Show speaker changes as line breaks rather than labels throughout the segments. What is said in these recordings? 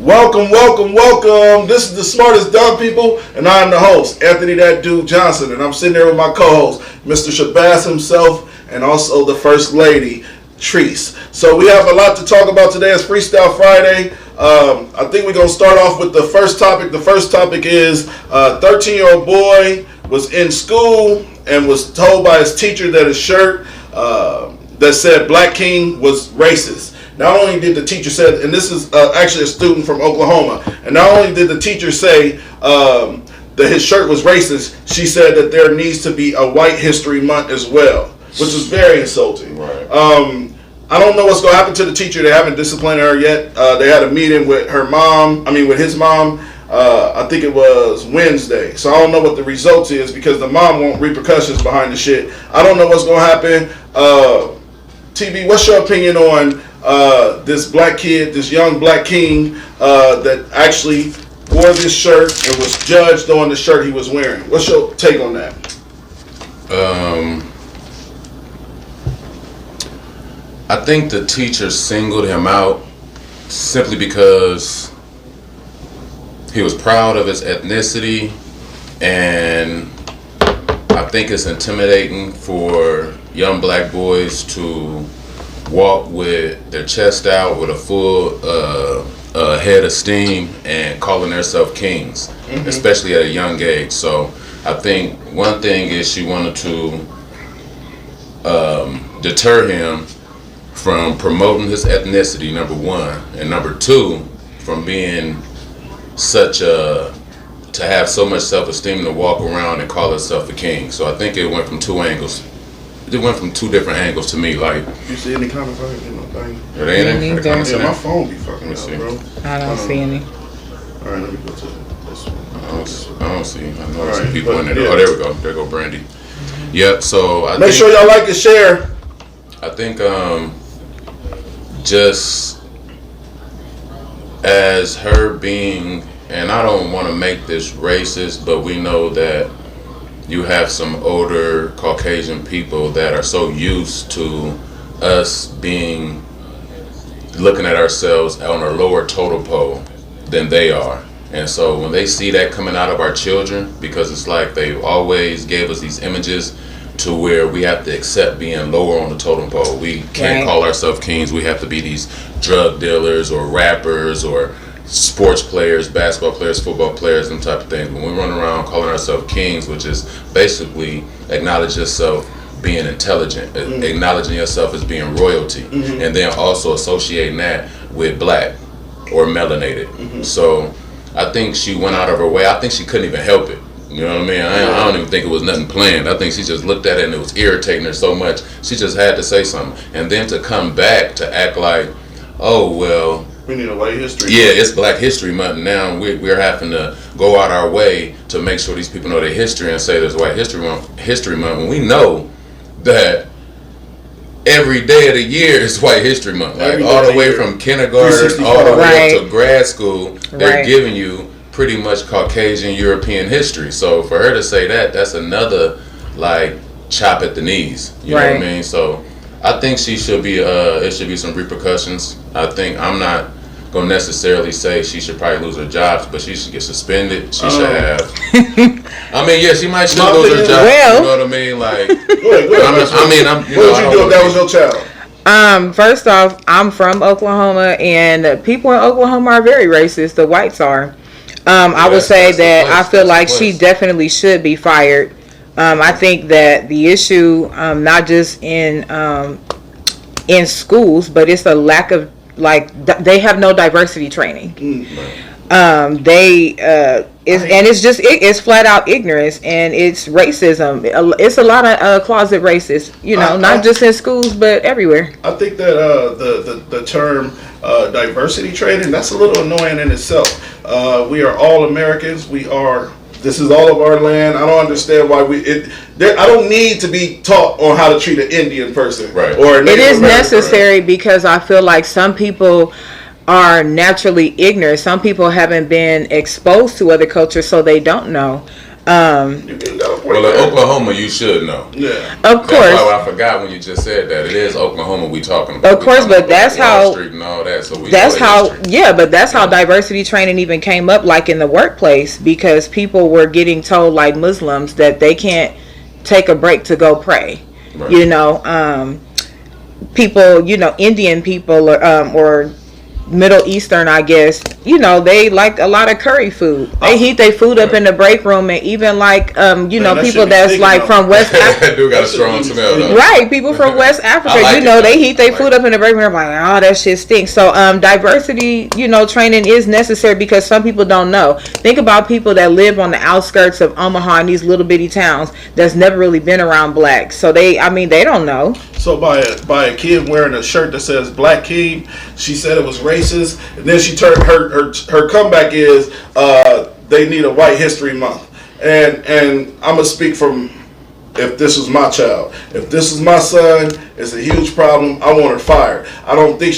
Welcome, welcome, welcome. This is the Smartest Dumb People, and I'm the host, Anthony That Dude Johnson, and I'm sitting there with my co-host, Mr. Shabazz himself, and also the First Lady, Treese. So we have a lot to talk about today. It's Freestyle Friday. I think we're going to start off with the first topic. The first topic is a 13-year-old boy was in school and was told by his teacher that his shirt that said Black King was racist. Not only did the teacher say, and this is actually a student from Oklahoma, and not only did the teacher say that his shirt was racist, she said that there needs to be a White History Month as well, which is very insulting.
Right.
I don't know what's going to happen to the teacher. They haven't disciplined her yet. They had a meeting with with his mom. I think it was Wednesday. So I don't know what the results is because the mom want repercussions behind the shit. I don't know what's going to happen. TV, what's your opinion on this black kid, this young black king that actually wore this shirt and was judged on the shirt he was wearing? What's your take on that?
I think the teacher singled him out simply because he was proud of his ethnicity, and I think it's intimidating for young black boys to walk with their chest out with a full head of steam and calling themselves kings, especially at a young age. So I think one thing is she wanted to deter him from promoting his ethnicity, number one, and number two, from being to have so much self-esteem to walk around and call himself a king. So I think it went from two angles. It went from two different angles to me. Like,
you see any comments? I ain't getting no thing.
Are they in there?
Yeah, my phone be fucking up, bro.
I don't see any.
All right, let me go to this one.
I don't see. I know some
Right,
people in there.
yeah.
Oh, there we go. There go Brandy. Yep. So I
Make sure y'all like and share.
I think just as her being, and I don't want to make this racist, but we know that you have some older Caucasian people that are so used to us being looking at ourselves on a lower totem pole than they are. And so when they see that coming out of our children, because it's like they always gave us these images to where we have to accept being lower on the totem pole. We can't call ourselves kings. We have to be these drug dealers or rappers or sports players, basketball players, football players, them type of things. When we run around calling ourselves kings, which is basically acknowledge yourself being intelligent, acknowledging yourself as being royalty, and then also associating that with black or melanated. So I think she went out of her way. I think she couldn't even help it. You know what I mean? I don't even think it was nothing planned. I think she just looked at it and it was irritating her so much. She just had to say something. And then to come back to act like, oh, well,
We need a White History.
yeah, it's Black History Month now. We're having to go out our way to make sure these people know their history and say there's White History Month. When we know that every day of the year is White History Month. Like all the way from kindergarten all the way up to grad school, they're giving you pretty much Caucasian European history. So for her to say that, that's another like chop at the knees. You know what I mean? So I think she should be. It should be some repercussions. I think I'm not gonna necessarily say she should probably lose her job, but she should get suspended. She should have. I mean, yeah, she might should lose her job.
Well,
you know what I mean? Like,
What would you do if that was your child?
First off, I'm from Oklahoma, and people in Oklahoma are very racist. The whites are. I would say that I feel like she definitely should be fired. I think that the issue, not just in schools, but it's a lack of they have no diversity training. It's flat out ignorance, and it's racism. It's a lot of closet racists, not just in schools but everywhere.
I think that the term diversity training, that's a little annoying in itself. We are all Americans. This is all of our land. I don't understand why I don't need to be taught on how to treat an Indian person.
Right.
Or a Native
It is
American
necessary because I feel like some people are naturally ignorant. Some people haven't been exposed to other cultures, so they don't know.
Well, in Oklahoma, you should know.
Yeah.
Of course.
That's why I forgot when you just said that. It is Oklahoma we talking about.
Of course, but that's
Wall
how.
Street and all that, so we
That's
know the
how.
history.
Yeah, but that's how diversity training even came up, like in the workplace, because people were getting told, like Muslims, that they can't take a break to go pray.
Right.
You know, people, you know, Indian people or Middle Eastern, I guess, you know, they like a lot of curry food. They heat their food up in the break room, and even like you know,
that
people
shit be
that's
stinking
like
though.
from West Africa.
That dude got a strong smell though.
Right, people from West Africa,
I like
you know,
it, though.
they heat their
I
food
like
up in the break room. Like, oh, that shit stinks. So, diversity, you know, training is necessary because some people don't know. Think about people that live on the outskirts of Omaha in these little bitty towns that's never really been around blacks. So they don't know.
So by a kid wearing a shirt that says Black King, she said it was racist, and then she turned her comeback is they need a White History Month, and I'm gonna speak from if this was my child, if this is my son, it's a huge problem. I want her fired. I don't think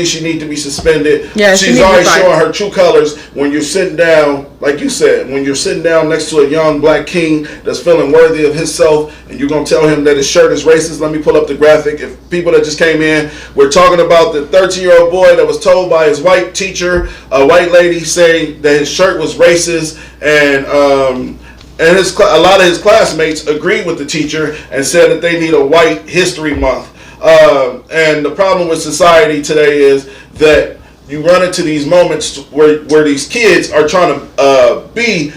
she needs to be suspended.
Yeah, she
she's
needs to be
already
fired.
showing her true colors when you're sitting down, like you said, when you're sitting down next to a young black king that's feeling worthy of himself, and you're gonna tell him that his shirt is racist. Let me pull up the graphic. If people that just came in, we're talking about the 13-year-old boy that was told by his white teacher, a white lady, saying that his shirt was racist, and a lot of his classmates agreed with the teacher and said that they need a White History Month. And the problem with society today is that you run into these moments where these kids are trying to be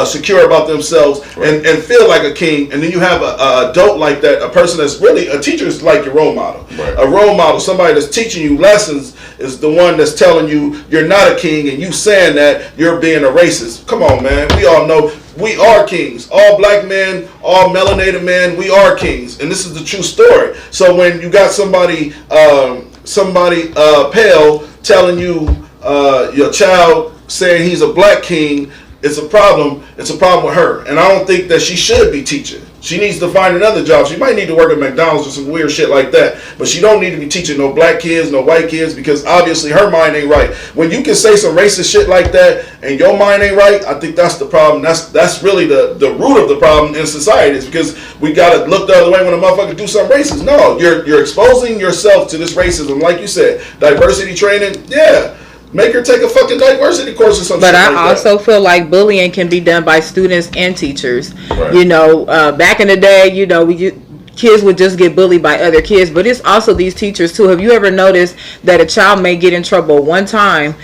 secure about themselves,
Right.
and feel like a king, and then you have a adult like that, a person that's really a teacher is like your role model.
Right.
A role model, somebody that's teaching you lessons, is the one that's telling you you're not a king, and you saying that you're being a racist. Come on, man. We all know we are kings. All black men, all melanated men, we are kings, and this is the true story. So when you got somebody pale telling you your child saying he's a black king, it's a problem. It's a problem with her, and I don't think that she should be teaching. She needs to find another job. She might need to work at McDonald's or some weird shit like that, but she don't need to be teaching no black kids, no white kids, because obviously her mind ain't right. When you can say some racist shit like that and your mind ain't right, I think that's the problem. That's really the root of the problem in society, is because we gotta look the other way when a motherfucker do something racist. No, you're exposing yourself to this racism, like you said. Diversity training, yeah. Make her take a fucking diversity course or something.
But
like
I also
that.
feel like bullying can be done by students and teachers.
Right.
You know, back in the day, you know, kids would just get bullied by other kids, but it's also these teachers too. Have you ever noticed that a child may get in trouble one time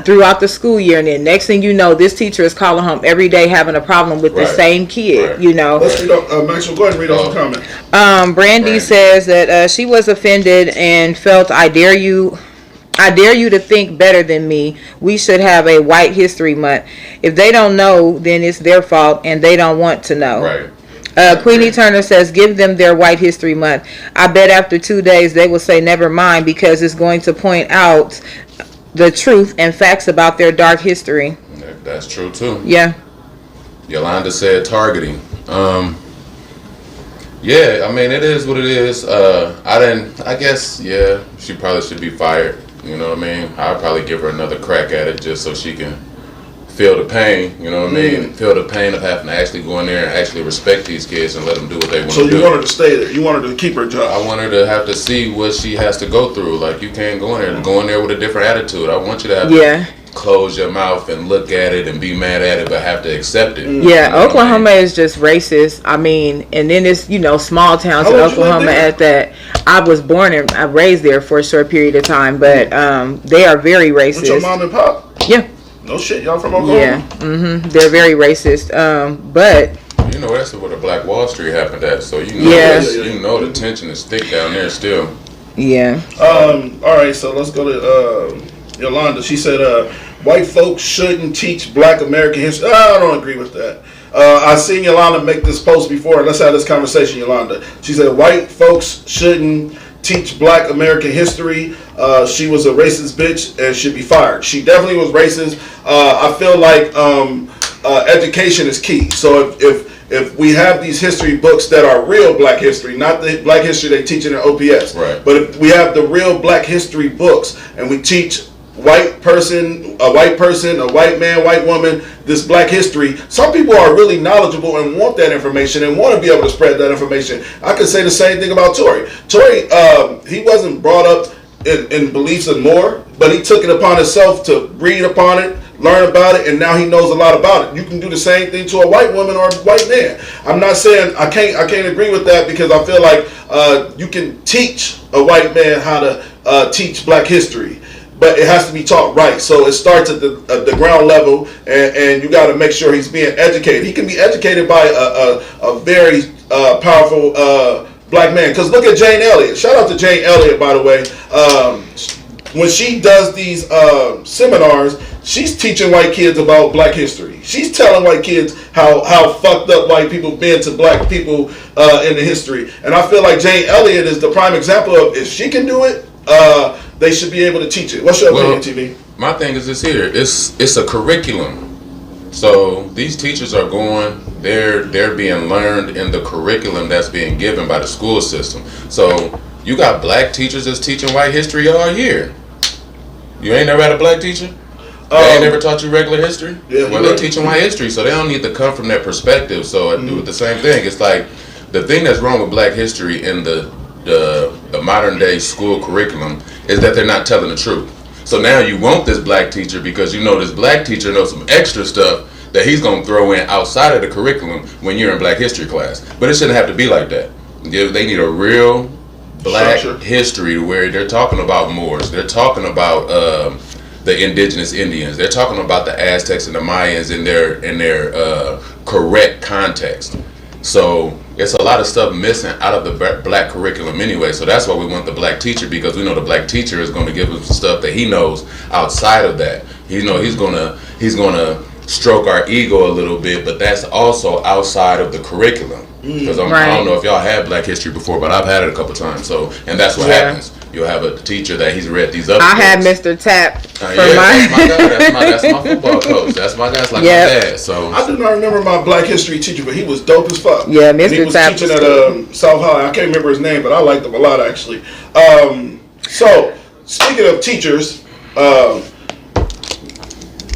throughout the school year, and then next thing you know, this teacher is calling home every day having a problem with the
Right.
same kid?
Right.
You know.
Let's read off, Maxwell, go ahead and read off the comment.
Brandy
Right.
says that she was offended and felt, I dare you to think better than me. We should have a White History Month. If they don't know, then it's their fault, and they don't want to know.
Right.
Queenie Turner says, give them their White History Month. I bet after 2 days they will say never mind, because it's going to point out the truth and facts about their dark history.
That's true too.
Yeah.
Yolanda said targeting. Yeah, I mean, it is what it is. I guess, yeah, she probably should be fired. You know what I mean? I'll probably give her another crack at it just so she can feel the pain, you know what I mean? Feel the pain of having to actually go in there and actually respect these kids and let them do what they want
So
to do.
you want her to stay there? You want her to keep her job?
I want her to have to see what she has to go through. Like, you can't go in there. Go in there with a different attitude. I want you to have
Yeah.
to close your mouth and look at it and be mad at it, but have to accept it.
Yeah,
You know what I
Oklahoma
mean?
is just racist. I mean, and then it's, you know, small towns in
How long you lived
Oklahoma
there?
at that. I was born and I raised there for a short period of time, but they are very
With your
racist.
mom and pop?
Yeah,
No shit, y'all from Oklahoma?
yeah, they're very racist. But
You know, that's where the Black Wall Street happened at, so you know,
Yeah.
you know the tension is thick down there still.
yeah,
All right, so let's go to Yolanda. She said, white folks shouldn't teach black American history. I don't agree with that. I seen Yolanda make this post before. Let's have this conversation, Yolanda. She said, white folks shouldn't teach black American history. She was a racist bitch and should be fired. She definitely was racist. I feel like education is key. So if we have these history books that are real black history, not the black history they teach in OPS,
Right.
but if we have the real black history books and we teach white person, a white man, white woman, this black history, some people are really knowledgeable and want that information and want to be able to spread that information. I could say the same thing about Tory. Tory, he wasn't brought up in beliefs and more, but he took it upon himself to read upon it, learn about it, and now he knows a lot about it. You can do the same thing to a white woman or a white man. I'm not saying I can't agree with that, because I feel like you can teach a white man how to teach black history, but it has to be taught right. So it starts at the ground level, and you got to make sure he's being educated. He can be educated by a very powerful black man. Because look at Jane Elliott. Shout out to Jane Elliott, by the way. When she does these seminars, she's teaching white kids about black history. She's telling white kids how fucked up white people been to black people in the history. And I feel like Jane Elliott is the prime example of, if she can do it, they should be able to teach it. What's your opinion, TV?
My thing is this here. It's a curriculum. So these teachers are they're being learned in the curriculum that's being given by the school system. So you got black teachers that's teaching white history all year. You ain't never had a black teacher? They ain't never taught you regular history?
Yeah,
well, they're teaching white history, so they don't need to come from that perspective. So I do it the same thing. It's like the thing that's wrong with black history in the modern day school curriculum is that they're not telling the truth. So now you want this black teacher because you know this black teacher knows some extra stuff that he's going to throw in outside of the curriculum when you're in black history class. But it shouldn't have to be like that. They need a real black history where they're talking about Moors, they're talking about the indigenous Indians, they're talking about the Aztecs and the Mayans in their correct context. So it's a lot of stuff missing out of the black curriculum anyway. So that's why we want the black teacher, because we know the black teacher is going to give us stuff that he knows outside of that. You know, he's gonna stroke our ego a little bit, but that's also outside of the curriculum. Because I don't know if y'all had black history before, but I've had it a couple times. So, and that's what happens. You'll have a teacher that he's read these other
I
books.
had Mr. Tap.
That's my guy. That's my football coach. That's my guy. That's like my dad. So
I do not remember my black history teacher, but he was dope as fuck.
Yeah, Mr.
He was
Tap
teaching
was
at South High. I can't remember his name, but I liked him a lot, actually. So speaking of teachers,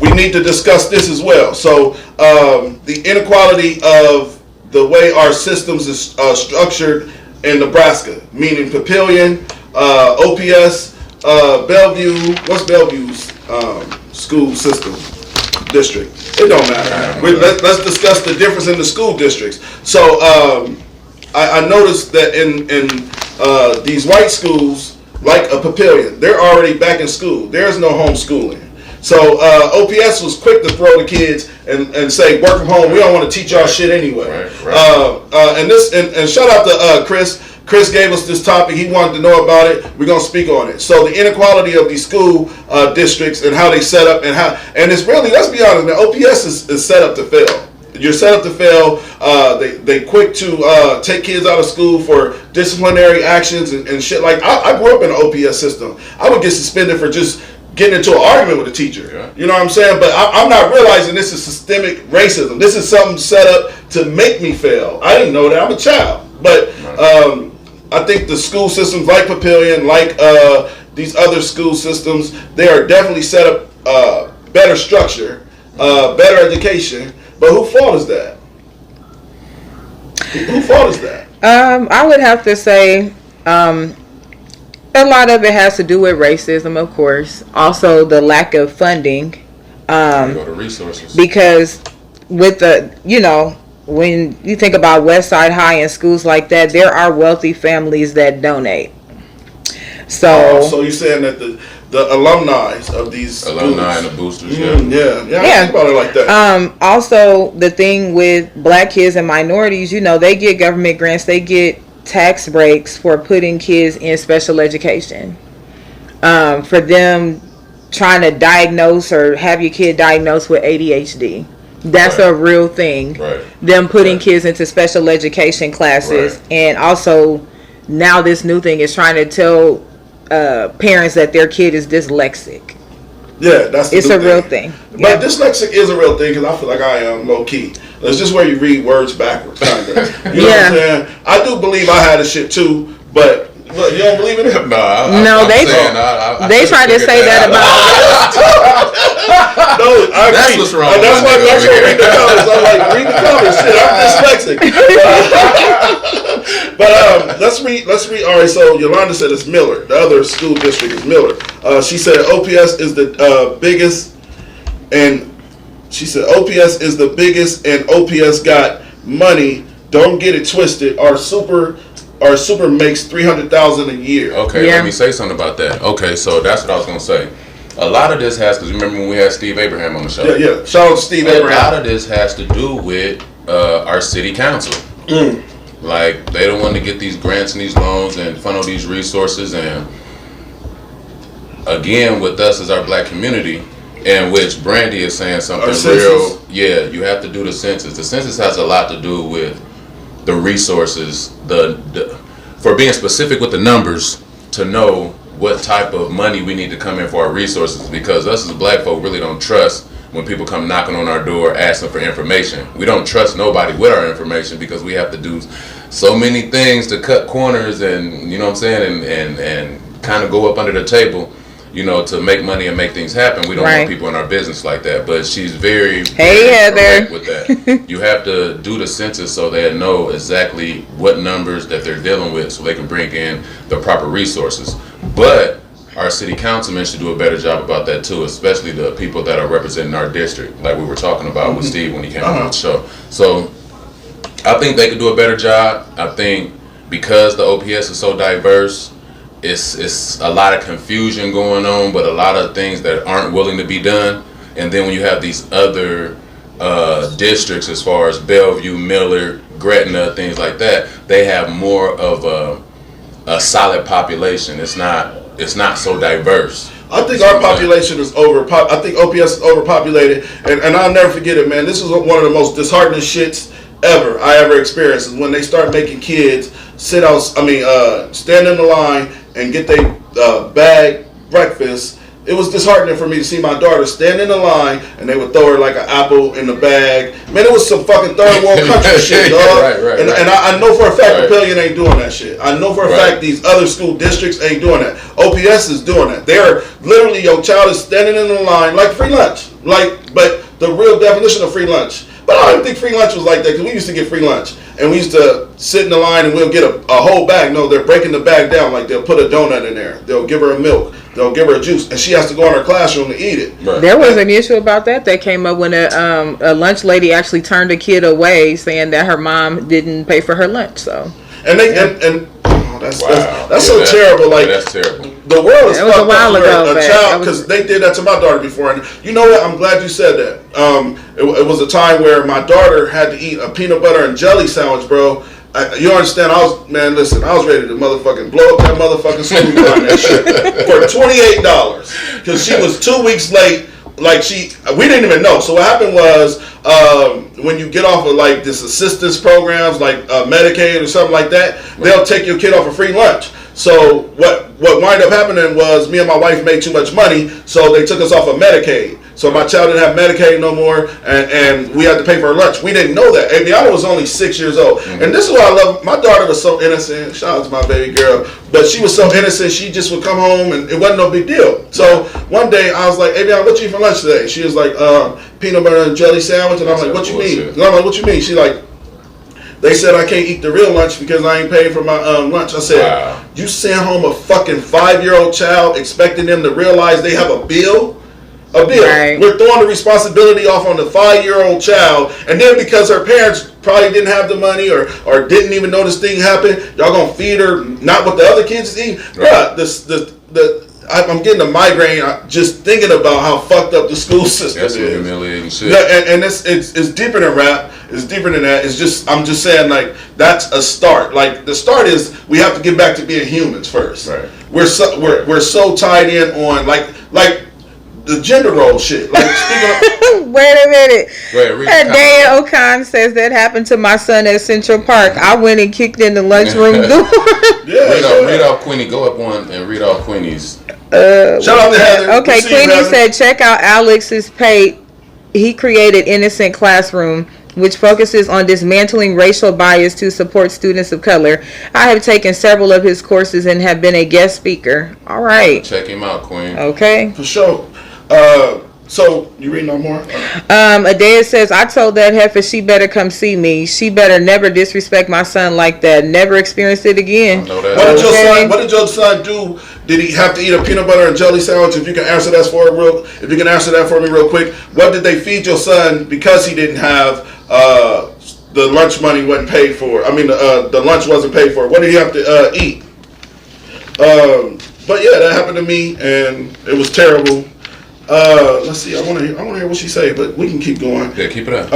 we need to discuss this as well. So the inequality of the way our systems is structured in Nebraska, meaning Papillion, OPS, Bellevue. What's Bellevue's school system district? It don't matter. Let's discuss the difference in the school districts. So I noticed that in these white schools, like a Papillion, they're already back in school. There's no homeschooling. So OPS was quick to throw the kids and say, work from home. We don't want to teach y'all shit anyway. And shout out to Chris. Chris gave us this topic. He wanted to know about it. We're gonna speak on it. So the inequality of these school districts and how they set up and it's really, let's be honest, man. OPS is set up to fail. You're set up to fail. They quick to take kids out of school for disciplinary actions and shit. Like I grew up in an OPS system. I would get suspended for just getting into an argument with a teacher. Yeah. You know what I'm saying? But I'm not realizing this is systemic racism. This is something set up to make me fail. I didn't know that. I'm a child. But I think the school systems like Papillion, like these other school systems, they are definitely set up better structure, better education. But whose fault is that? Whose fault is that?
I would have to say a lot of it has to do with racism, of course. Also, the lack of funding.
Go to resources.
Because with when you think about West Side High and schools like that, there are wealthy families that donate.
So you're saying that the alumni of these
alumni and the boosters,
I think about it like that.
Also, the thing with black kids and minorities, they get government grants, they get tax breaks for putting kids in special education. For them trying to diagnose or have your kid diagnosed with ADHD. That's a real thing.
Right.
Them putting kids into special education classes. And also now this new thing is trying to tell parents that their kid is dyslexic.
Yeah, it's
a real thing.
But dyslexic is a real thing because I feel like I am low key. It's just where you read words backwards, kind of. You know what I'm saying? I do believe I had a shit too, but you don't believe in it?
No,
they tried to say that about.
No, I agree.
That's what's wrong
And
with
that's
my
why
nigga
I
over
read the comments. I'm like, read the comments. Shit, I'm dyslexic. But let's read. All right, so Yolanda said it's Miller. The other school district is Miller. She said OPS is the biggest, and she said OPS is the biggest, and OPS got money. Don't get it twisted. Our super makes $300,000 a year.
Okay,
Yeah.
let me say something about that. Okay, so that's what I was gonna say. A lot of this has, because remember when we had Steve Abraham on the show?
Yeah. Shout out to Steve
A
Abraham.
lot of this has to do with our city council. Like, they don't want to get these grants and these loans and funnel these resources. And again, with us as our black community, in which Brandy is saying something
Our census.
real. Yeah, you have to do the census. The census has a lot to do with the resources, for being specific with the numbers, to know what type of money we need to come in for our resources, because us as black folk really don't trust when people come knocking on our door asking for information. We don't trust nobody with our information because we have to do so many things to cut corners and, you know what I'm saying, and kind of go up under the table, you know, to make money and make things happen. We don't
Right.
want people in our business like that. But she's very,
Hey,
very
Heather.
correct with that. You have to do the census so they know exactly what numbers that they're dealing with so they can bring in the proper resources. But our city councilmen should do a better job about that too, especially the people that are representing our district, like we were talking about with Steve when he came on the show. So I think they could do a better job. I think because the OPS is so diverse, it's a lot of confusion going on, but a lot of things that aren't willing to be done. And then when you have these other districts, as far as Bellevue, Miller, Gretna, things like that, they have more of a solid population. It's not so diverse.
I think our population is I think OPS is overpopulated, and I'll never forget it, man. This is one of the most disheartening shits I ever experienced, is when they start making kids stand in the line and get their bag breakfast. It was disheartening for me to see my daughter stand in the line and they would throw her like an apple in the bag. Man, it was some fucking third world country shit, dog.
Right.
And I know for a fact
Right.
Papillion ain't doing that shit. I know for a fact these other school districts ain't doing that. OPS is doing that. They're literally, your child is standing in the line like free lunch. But the real definition of free lunch. But I don't think free lunch was like that, because we used to get free lunch. And we used to sit in the line and we'll get a whole bag. No, they're breaking the bag down. Like, they'll put a donut in there. They'll give her a milk. They'll give her a juice. And she has to go in her classroom to eat it.
Right.
There was an issue about that came up when a lunch lady actually turned a kid away, saying that her mom didn't pay for her lunch. So,
And that's
Wow.
so terrible. Like,
that's terrible.
the world is
It was a
fucked
while
up where
ago,
a
but
child,
that was-
because they did that to my daughter before. And you know what? I'm glad you said that. It was a time where my daughter had to eat a peanut butter and jelly sandwich, bro. You understand? I was ready to motherfucking blow up that motherfucking school behind that shit for $28 because she was 2 weeks late. Like, we didn't even know. So what happened was, when you get off of like this assistance programs, like Medicaid or something like that, they'll take your kid off a free lunch. So what wound up happening was, me and my wife made too much money, so they took us off of Medicaid. So my child didn't have Medicaid no more, and we had to pay for her lunch. We didn't know that. Adriana was only 6 years old. Mm-hmm. And this is what I love. My daughter was so innocent. Shout out to my baby girl. But she was so innocent, she just would come home and it wasn't no big deal. So one day I was like, Adriana, what you eat for lunch today? She was like, peanut butter and jelly sandwich. And I'm like, what you mean? And I'm like, what you mean? She like, they said I can't eat the real lunch because I ain't paid for my lunch. I said, wow. You send home a fucking 5-year-old child expecting them to realize they have a bill? A bill. Right. We're throwing the responsibility off on the 5-year-old child, and then because her parents probably didn't have the money or didn't even know this thing happened, y'all gonna feed her not what the other kids is eating? Right. Bruh, I'm getting a migraine just thinking about how fucked up the school system is.
That's humiliating shit.
Yeah, and it's deeper than rap. It's deeper than that. It's just, I'm just saying, like, that's a start. Like, the start is we have to get back to being humans first.
Right.
We're so tied in on like the gender role shit. Like, speaking of,
wait a minute.
Dan
O'Con says that happened to my son at Central Park. I went and kicked in the lunchroom door.
Read off Queenie. Go up one and read off Queenie's.
Shout out to Heather.
Okay, Queenie said, check out Alex's page. He created Innocent Classroom, which focuses on dismantling racial bias to support students of color. I have taken several of his courses and have been a guest speaker. All right.
Check him out, Queen.
Okay.
For sure. So you reading no more?
Adea says, I told that heifer she better come see me. She better never disrespect my son like that. Never experience it again.
I know that.
What did your son do? Did he have to eat a peanut butter and jelly sandwich? If you can answer that for me real quick. What did they feed your son because he didn't have the lunch money wasn't paid for? I mean, the lunch wasn't paid for. What did he have to eat? But yeah, that happened to me, and it was terrible. Let's see. I want to hear what she say, but we can keep going.
Yeah, keep it up.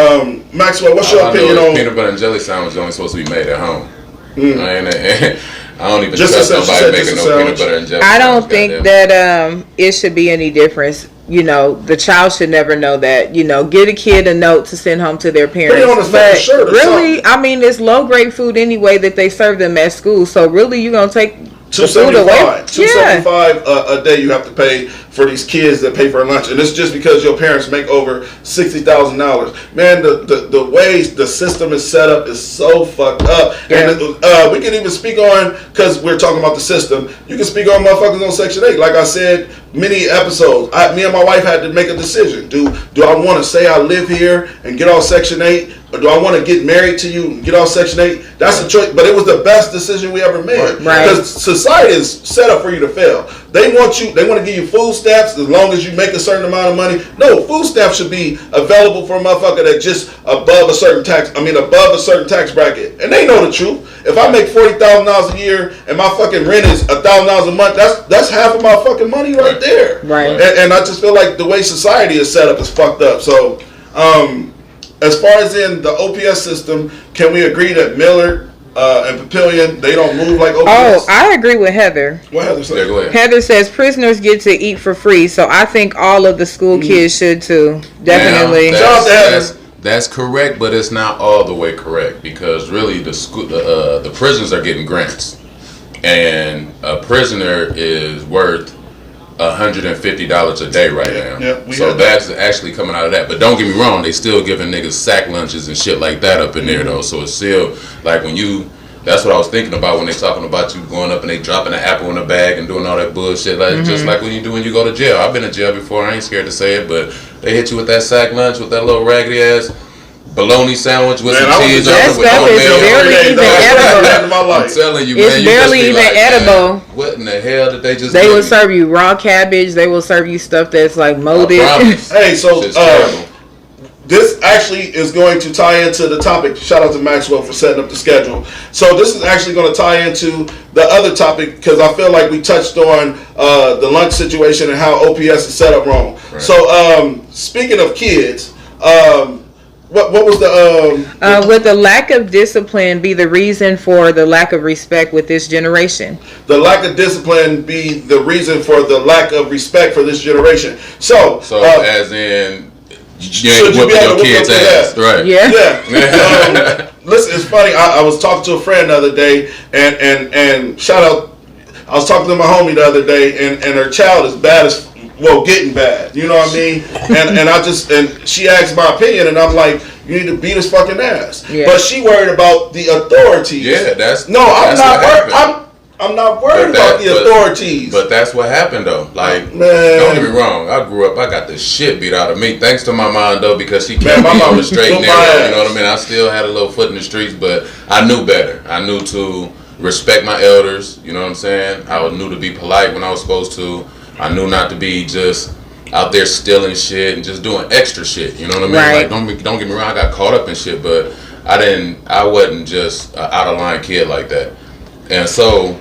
Maxwell, what's your opinion on
peanut butter and jelly sandwich is only supposed to be made at home? I don't even
Just
trust
a- she
nobody
said
making
just
no
a
peanut butter and jelly.
I don't
sandwich,
think
goddamn.
that it should be any difference. You know, the child should never know that. You know, get a kid a note to send home to their parents.
on his fucking
But
shirt or
really,
something.
I mean, it's low grade food anyway that they serve them at school. So really, you're gonna take the food away.
$275 a day you have to pay for these kids that pay for lunch, and it's just because your parents make over $60,000. Man, the way the system is set up is so fucked up.
Yeah.
And we can even speak on, because we're talking about the system. You can speak on motherfuckers on Section 8. Like I said, many episodes. Me and my wife had to make a decision. Do I want to say I live here and get off Section 8? Or do I want to get married to you and get off Section 8? That's a choice. But it was the best decision we ever made.
Right.
Because society is set up for you to fail. They want to give you food stamps as long as you make a certain amount of money. No, food stamps should be available for a motherfucker that just above a certain tax bracket. And they know the truth. If I make $40,000 a year and my fucking rent is $1,000 a month, that's half of my fucking money right there.
Right.
And I just feel like the way society is set up is fucked up. So, as far as in the OPS system, can we agree that Millard and Papillion, they don't move like OPS?
Oh, I agree with Heather.
What Heather say?
Yeah, go ahead.
Heather says prisoners get to eat for free, so I think all of the school kids should too. Definitely.
Now,
Shout out to Heather.
that's correct, but it's not all the way correct, because really the prisoners are getting grants, and a prisoner is worth $150 a day right now.
Yeah,
so that's actually coming out of that. But don't get me wrong, they still giving niggas sack lunches and shit like that up in there though. So it's still like that's what I was thinking about when they talking about you going up and they dropping an apple in a bag and doing all that bullshit, like just like when you go to jail. I've been in jail before. I ain't scared to say it, but they hit you with that sack lunch with that little raggedy ass bologna sandwich with some cheese on it with
That
no
stuff is
mayo.
barely even edible.
I'm telling you,
It's
man, you
barely
just be
even
like,
edible.
man, what in the hell did they just?
They
give
will
me?
serve you raw cabbage. They will serve you stuff that's like molded.
I promise.
Hey, so
Shit's terrible.
this actually is going to tie into the topic. Shout out to Maxwell for setting up the schedule. So this is actually going to tie into the other topic, because I feel like we touched on the lunch situation and how OPS is set up wrong.
Right.
So speaking of kids, what was the
Would the lack of discipline be the reason for the lack of respect with this generation?
the lack of discipline be the reason for the lack of respect for this generation? So
As in, you
should
ain't
you be
whooping
able
your
to whoop
kid's
up their
ass,
ass?
right?
Yeah.
Yeah. Listen, it's funny. I was talking to a friend the other day, and shout out. I was talking to my homie the other day, and her child is bad as getting bad. You know what I mean? And she asked my opinion, and I'm like, you need to beat his fucking ass.
Yeah.
But she worried about the authorities.
Yeah, that's
no. I'm
that's
not
what
worried.
happened.
I'm not worried about the authorities.
But that's what happened though. Like,
Man.
don't get me wrong. I grew up. I got the shit beat out of me. Thanks to my mom though, because she
Man,
kept
my
me
mom
on the straight and
whooped my
narrow. You
ass.
know what I mean? I still had a little foot in the streets, but I knew better. I knew to respect my elders. You know what I'm saying? I knew to be polite when I was supposed to. I knew not to be just out there stealing shit and just doing extra shit. You know what I mean?
Right.
Like, don't get me wrong. I got caught up in shit, but I wasn't just an out of line kid like that. And so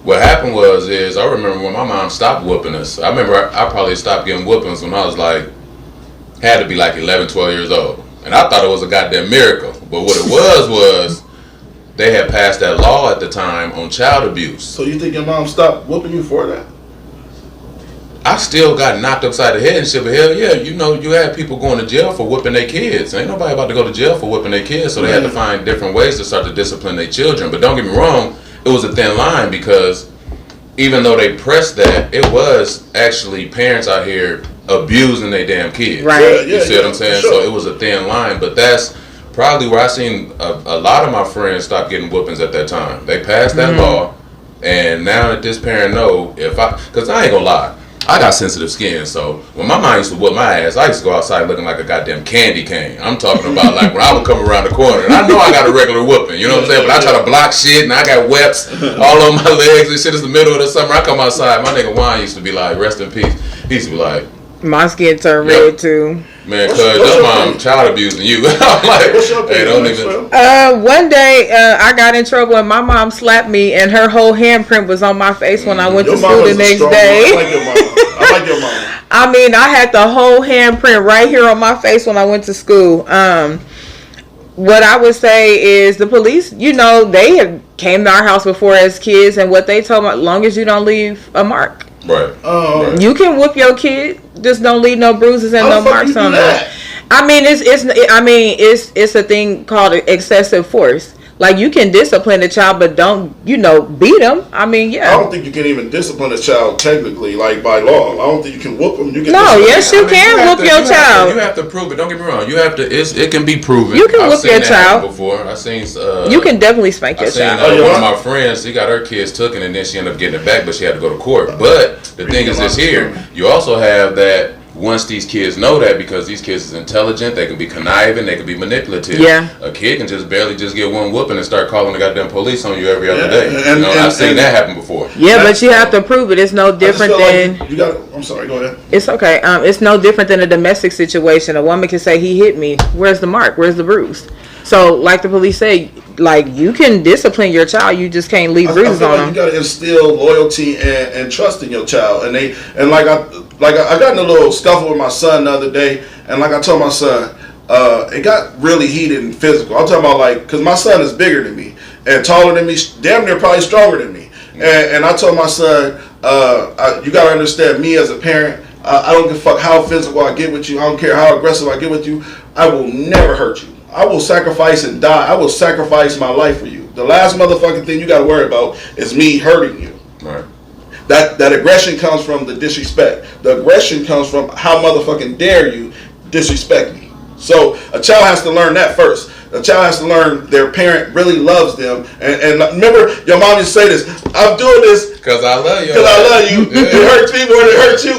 what happened is I remember when my mom stopped whooping us. I remember I probably stopped getting whoopings when I was had to be like 11, 12 years old. And I thought it was a goddamn miracle. But what it was they had passed that law at the time on child abuse.
So you think your mom stopped whooping you for that?
I still got knocked upside the head and shit, but hell yeah, you had people going to jail for whooping their kids. Ain't nobody about to go to jail for whooping their kids, so they had to find different ways to start to discipline their children. But don't get me wrong, it was a thin line, because even though they pressed that, it was actually parents out here abusing their damn kids.
Right.
You see what I'm saying?
Sure.
So it was a thin line, but that's probably where I seen a lot of my friends stop getting whoopings at that time. They passed that law, and now that this parent know, because I ain't gonna lie, I got sensitive skin, so when my mom used to whoop my ass, I used to go outside looking like a goddamn candy cane. I'm talking about like when I would come around the corner, and I know I got a regular whooping, you know what I'm saying? But I try to block shit, and I got webs all on my legs and shit. It's the middle of the summer. I come outside, my nigga Juan used to be like, rest in peace. He used to be like,
my skin turned red too.
man, cuz your mom child abusing you. I'm like, hey, don't even.
One day I got in trouble and my mom slapped me and her whole handprint was on my face when I went to school the next day.
I like your mom. I like your mom.
I mean, I had the whole handprint right here on my face when I went to school. What I would say is the police, you know, they have came to our house before as kids, and what they told me, as long as you don't leave a mark.
Right.
Right.
You can whoop your kid, just don't leave no bruises and no marks on them. I mean, it's a thing called excessive force. Like, you can discipline a child, but don't, beat them. I mean, yeah.
I don't think you can even discipline a child technically, like by law. I don't think you can whoop them. You can
yes, you can whoop your child.
You have to prove it. Don't get me wrong. You have to. It can be proven.
You can whoop your child
before. I seen.
You can definitely spank your child.
One of my friends, she got her kids taken, and then she ended up getting it back, but she had to go to court. But the thing is this here. You also have that. Once these kids know that, because these kids is intelligent, they can be conniving, they can be manipulative.
Yeah.
A kid can just barely just get one whooping and start calling the goddamn police on you every other day. I've seen that happen before.
Yeah, but you have to prove it. It's no different than.
Like you got. I'm sorry. Go ahead.
It's okay. It's no different than a domestic situation. A woman can say, "He hit me. Where's the mark? Where's the bruise?" So, like the police say, like, you can discipline your child, you just can't leave bruises on them.
You got to instill loyalty and trust in your child, and I got in a little scuffle with my son the other day, and like I told my son, it got really heated and physical. I'm talking about because my son is bigger than me and taller than me, damn near probably stronger than me, and I told my son, you got to understand me as a parent. I don't give a fuck how physical I get with you. I don't care how aggressive I get with you. I will never hurt you. I will sacrifice and die. I will sacrifice my life for you. The last motherfucking thing you got to worry about is me hurting you.
Right.
That aggression comes from the disrespect. The aggression comes from how motherfucking dare you disrespect me. So a child has to learn that first. A child has to learn their parent really loves them. And remember, your mom used to say this, I'm doing this
because I love you.
Because I love you. Yeah. It hurts people and it hurts you.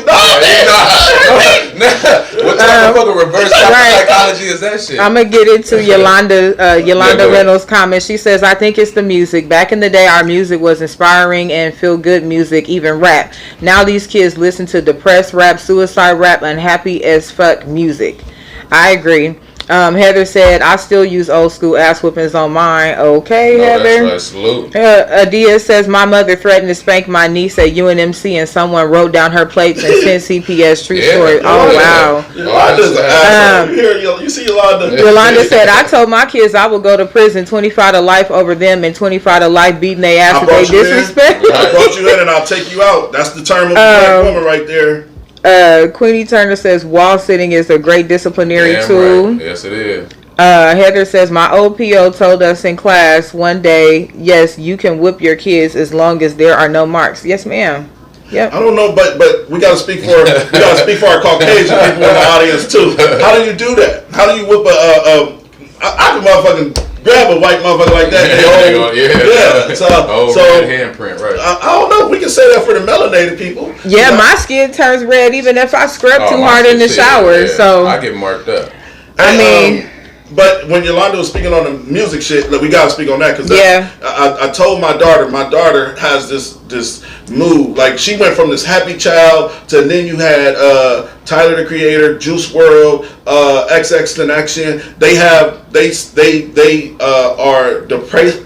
What type of fucking reverse psychology is that shit?
I'm going to get into Yolanda Reynolds' comment. She says, I think it's the music. Back in the day, our music was inspiring and feel-good music, even rap. Now these kids listen to depressed rap, suicide rap, unhappy as fuck music. I agree. Heather said, I still use old school ass whoopings on mine. Okay, Heather.
That's right. Salute.
Adia says, my mother threatened to spank my niece at UNMC and someone wrote down her plates and sent CPS. True story. Oh, wow.
Yolanda's an asshole. You see Yolanda?
Yolanda said, I told my kids I would go to prison 25 to life over them and 25 to life beating their ass if they disrespect.
I brought you in and I'll take you out. That's the term of a black woman right there.
Queenie Turner says wall sitting is a great disciplinary tool.
Right. Yes, it is.
Heather says my old PO told us in class one day, yes, you can whip your kids as long as there are no marks. Yes, ma'am. Yep.
I don't know, but we gotta speak for our Caucasian people in the audience too. How do you do that? How do you whip I can motherfucking grab a white motherfucker like that. So
handprint, right?
I don't know. We can say that for the melanated people.
Yeah, my skin turns red even if I scrub too hard in the shower.
Yeah.
So
I get marked up.
I mean.
But when Yolanda was speaking on the music shit, we gotta speak on that because I told my daughter has this move. Like, she went from this happy child to then you had Tyler the Creator, Juice WRLD, XXXTentacion. They are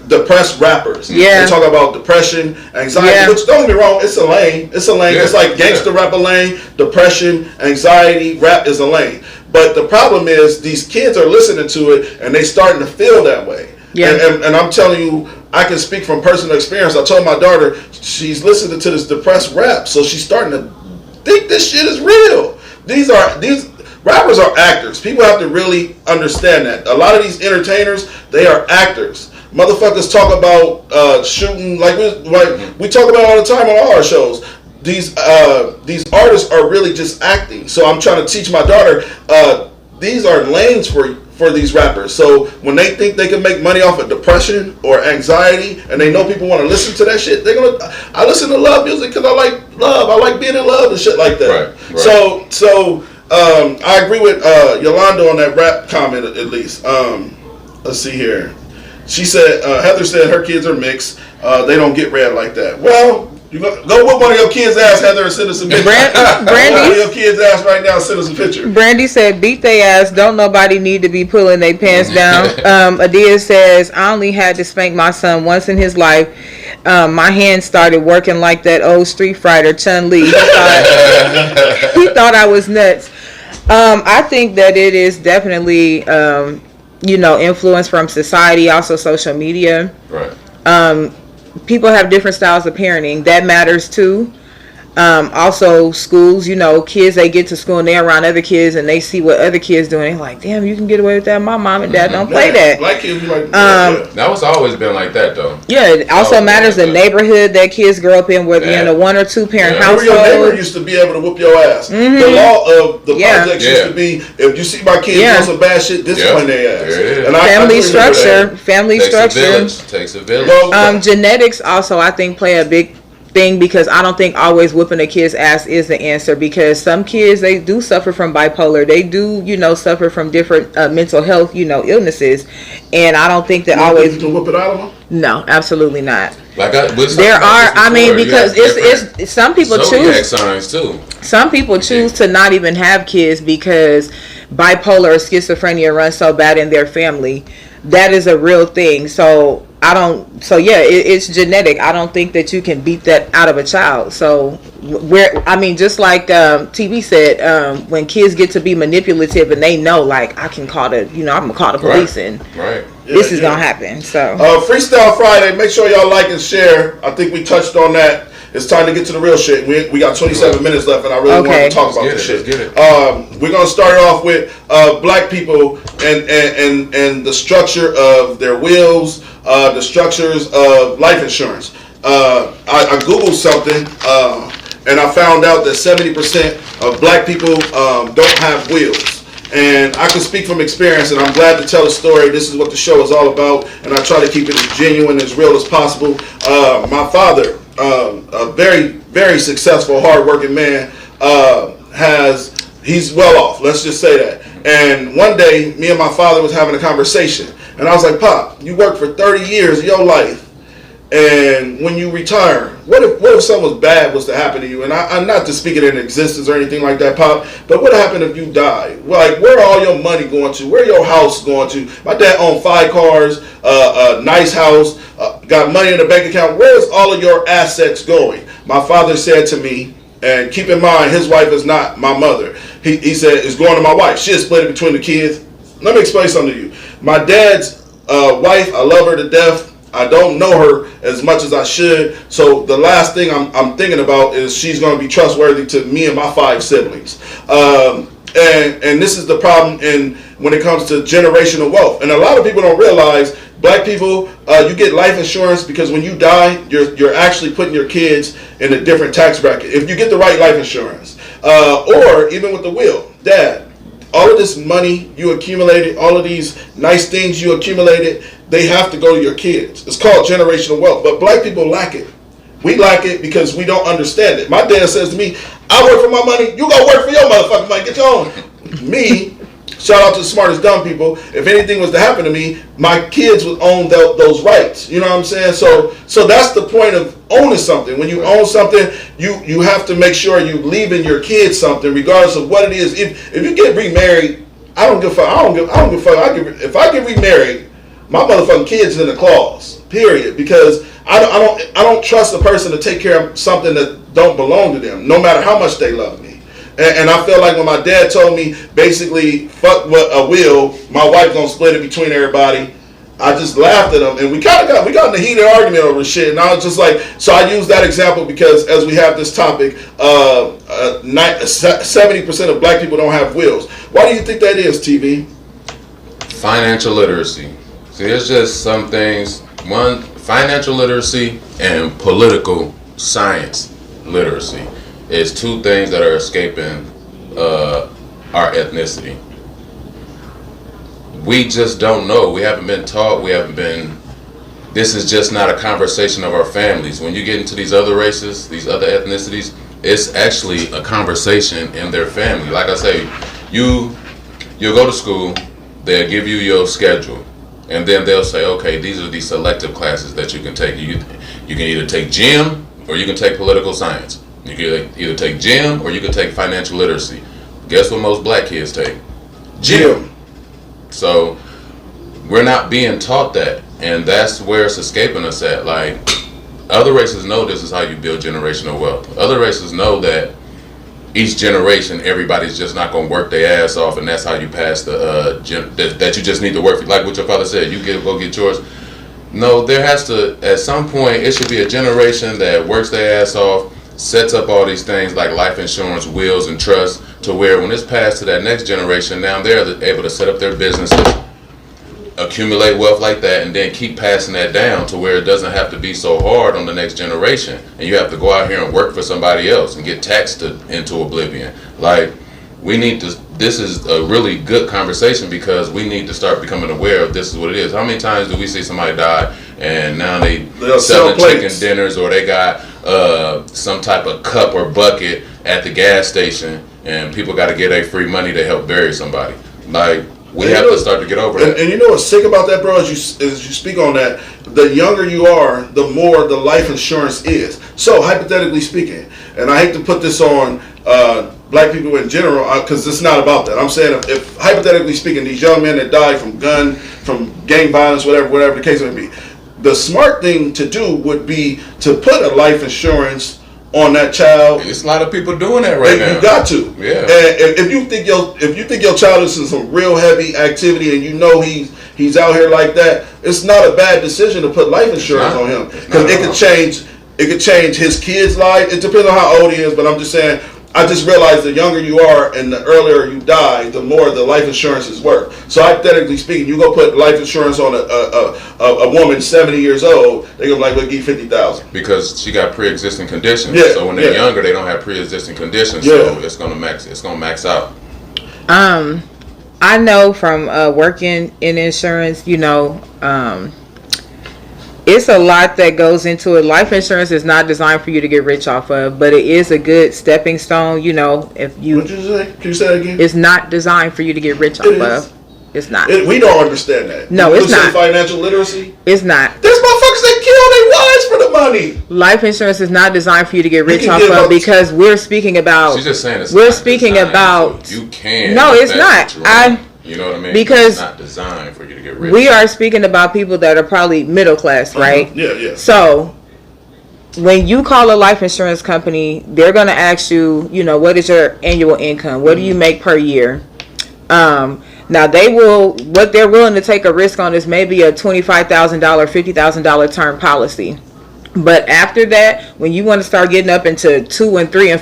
depressed rappers.
Yeah.
They talk about depression, anxiety. Which, don't get me wrong, it's a lane. It's a lane. It's like gangster rap a lane, depression, anxiety, rap is a lane. But the problem is these kids are listening to it and they starting to feel that way. Yeah. And I'm telling you, I can speak from personal experience. I told my daughter, she's listening to this depressed rap, so she's starting to think this shit is real. These rappers are actors. People have to really understand that. A lot of these entertainers, they are actors. Motherfuckers talk about shooting, like we talk about all the time on all our shows. These artists are really just acting. So I'm trying to teach my daughter, these are lanes for for these rappers. So when they think they can make money off of depression or anxiety, and they know people want to listen to that shit, they're gonna. I listen to love music because I like love. I like being in love and shit like that.
Right.
So I agree with Yolanda on that rap comment at least. Let's see here. She said Heather said her kids are mixed. They don't get red like that. Well. You go whoop one of your kids' ass, Heather, and send us a picture.
Brandy,
one of your kids' ass right now, send us a picture.
Brandy said, "Beat they ass. Don't nobody need to be pulling their pants down." Adia says, "I only had to spank my son once in his life. My hands started working like that old Street Fighter Chun-Li. He thought I was nuts." I think that it is definitely, influence from society, also social media.
Right.
People have different styles of parenting. That matters too. Also schools, kids, they get to school and they're around other kids and they see what other kids doing. They're like, damn, you can get away with that. My mom and dad don't play that.
Black kids like
that was always been like that though.
Yeah, it also matters the neighborhood that kids grow up in, whether you're in a 1 or 2 parent household.
Your neighbor used to be able to whoop your ass. Mm-hmm. The law of the projects used to be, if you see my kids doing some bad shit, discipline their ass. And
family structure.
Takes a village.
Genetics also, I think, play a big thing, because I don't think always whooping a kid's ass is the answer, because some kids, they do suffer from bipolar, they do suffer from different mental health illnesses, and I don't think that always
to whoop it out of them.
No, absolutely not.
Because
it's some people choose
signs too.
Some people choose to not even have kids because bipolar or schizophrenia runs so bad in their family. That is a real thing. It's genetic. I don't think that you can beat that out of a child. So just like TV said, when kids get to be manipulative and they know, like, I can call I'm gonna call the police and this is gonna happen. So
Freestyle Friday, make sure y'all like and share. I think we touched on that. It's time to get to the real shit. We got 27 minutes left, and I really want to talk about this shit. We're gonna start off with black people and the structure of their wills, the structures of life insurance. I googled something, and I found out that 70% of black people don't have wills. And I can speak from experience, and I'm glad to tell a story. This is what the show is all about, and I try to keep it as genuine, as real as possible. My father, a very, very successful, hard-working man, he's well off. Let's just say that. And one day, me and my father was having a conversation, and I was like, "Pop, you worked for 30 years of your life, and when you retire, what if something bad was to happen to you?" And I'm not to speak it into existence or anything like that, Pop, but what happened if you died? Like, where all your money going to? Where your house going to? My dad owned 5 cars, a nice house, got money in the bank account. Where's all of your assets going? My father said to me, and keep in mind, his wife is not my mother. He said, it's going to my wife. She'll split it between the kids. Let me explain something to you. My dad's wife, I love her to death. I don't know her as much as I should. So the last thing I'm thinking about is she's going to be trustworthy to me and my 5 siblings. And this is the problem when it comes to generational wealth. And a lot of people don't realize, black people, you get life insurance because when you die, you're actually putting your kids in a different tax bracket. If you get the right life insurance, or even with the will, Dad, all of this money you accumulated, all of these nice things you accumulated, they have to go to your kids. It's called generational wealth, but black people lack it. We lack it because we don't understand it. My dad says to me, I work for my money, you go work for your motherfucking money, get your own. Me, shout out to the smartest dumb people, if anything was to happen to me, my kids would own those rights. You know what I'm saying? So that's the point of owning something. When you own something, you have to make sure you leaving your kids something, regardless of what it is. If you get remarried, I don't give a fuck. I don't give a fuck. If I get remarried, my motherfucking kids in the clause. Period. Because I don't trust a person to take care of something that don't belong to them, no matter how much they love me. And I feel like when my dad told me, basically, fuck what a will, my wife gonna split it between everybody, I just laughed at him, and we got in a heated argument over shit. And I was just like, so I use that example because as we have this topic, 70% of black people don't have wills. Why do you think that is, TV?
Financial literacy. See, it's just some things. One, financial literacy and political science literacy is 2 things that are escaping our ethnicity. we just don't know. We haven't been taught. We haven't been. This is just not a conversation of our families. When you get into these other races, these other ethnicities, it's actually a conversation in their family. Like I say, you'll go to school, they'll give you your schedule, and then they'll say, okay, these are the selective classes that you can take. You can either take gym or you can take political science. You can either take gym or you can take financial literacy. Guess what most black kids take? Gym. So we're not being taught that, and that's where it's escaping us at. Like, other races know this is how you build generational wealth. Other races know that each generation, everybody's just not going to work their ass off, and that's how you pass the that you just need to work for. Like what your father said, you go get yours. No, there has to, at some point, it should be a generation that works their ass off, sets up all these things like life insurance, wills, and trusts, to where when it's passed to that next generation, now they're able to set up their businesses, accumulate wealth like that, and then keep passing that down to where it doesn't have to be so hard on the next generation, and you have to go out here and work for somebody else and get taxed into oblivion. Like, we need to, this is a really good conversation, because we need to start becoming aware of this is what it is. How many times do we see somebody die and now they're selling chicken dinners, or they got some type of cup or bucket at the gas station, and people got to get a free money to help bury somebody? Like, we have to start to get over that.
And you know what's sick about that, bro? As you speak on that, the younger you are, the more the life insurance is. So, hypothetically speaking, and I hate to put this on black people in general, because it's not about that. I'm saying, if hypothetically speaking, these young men that die from gang violence, whatever the case may be, the smart thing to do would be to put a life insurance on that child.
It's a lot of people doing that right now.
You got to.
Yeah.
And if you think your child is in some real heavy activity, and you know he's out here like that, it's not a bad decision to put life insurance on him, because it could change his kid's life. It depends on how old he is, but I'm just saying, I just realized the younger you are and the earlier you die, the more the life insurance is worth. So hypothetically speaking, you go put life insurance on a woman 70 years old, they're gonna be like, we'll give you $50,000
because she got pre-existing conditions.
Yeah,
so when they're younger, they don't have pre-existing conditions. So it's gonna max out.
I know from working in insurance, it's a lot that goes into it. Life insurance is not designed for you to get rich off of, but it is a good stepping stone. If you,
what'd you say? Can you say that again?
It's not designed for you to get rich off of. It's not.
We don't understand that.
No, it's not.
Financial literacy.
It's not.
There's motherfuckers that kill their wives for the money.
Life insurance is not designed for you to get rich off of, because we're speaking about.
She's just saying it's.
We're speaking about.
You can.
No, it's not.
You know what I mean?
Because
it's not designed for you to get rich.
We are speaking about people that are probably middle class, right?
Yeah.
So when you call a life insurance company, they're going to ask you, what is your annual income? What do you make per year? Now what they're willing to take a risk on is maybe a $25,000, $50,000 term policy. But after that, when you want to start getting up into $200,000 and $300,000 and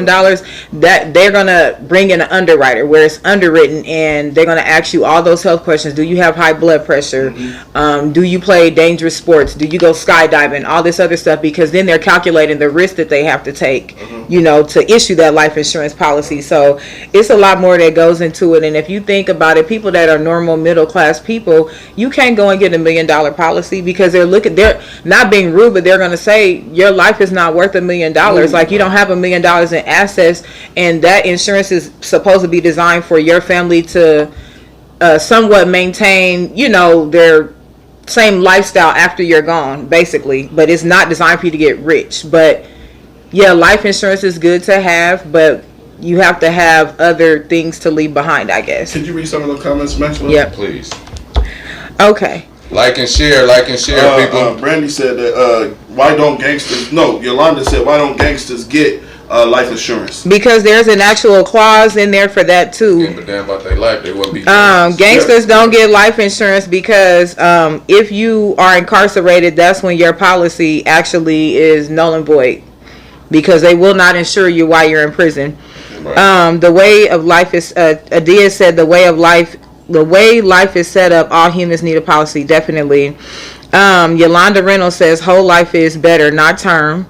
$400,000, that they're gonna bring in an underwriter where it's underwritten, and they're gonna ask you all those health questions. Do you have high blood pressure? Mm-hmm. Do you play dangerous sports? Do you go skydiving? All this other stuff, because then they're calculating the risk that they have to take, to issue that life insurance policy. So it's a lot more that goes into it. And if you think about it, people that are normal middle class people, you can't go and get $1 million policy, because they're not being rude, but they're going to say your life is not worth $1 million. Like, you don't have $1 million in assets, and that insurance is supposed to be designed for your family to somewhat maintain, their same lifestyle after you're gone, basically. But it's not designed for you to get rich. But yeah, life insurance is good to have, but you have to have other things to leave behind, I guess.
Could you read some of the comments, Maxwell?
Yep.
Please.
Okay.
Like and share, people.
Brandy said that Yolanda said, why don't gangsters get life insurance?
Because there's an actual clause in there for that too.
Give a damn about their life, they wouldn't be
gangsters don't get life insurance because if you are incarcerated, that's when your policy actually is null and void, because they will not insure you while you're in prison. Right. The way of life is Adia said the way life is set up, all humans need a policy, definitely. Yolanda Reynolds says whole life is better, not term.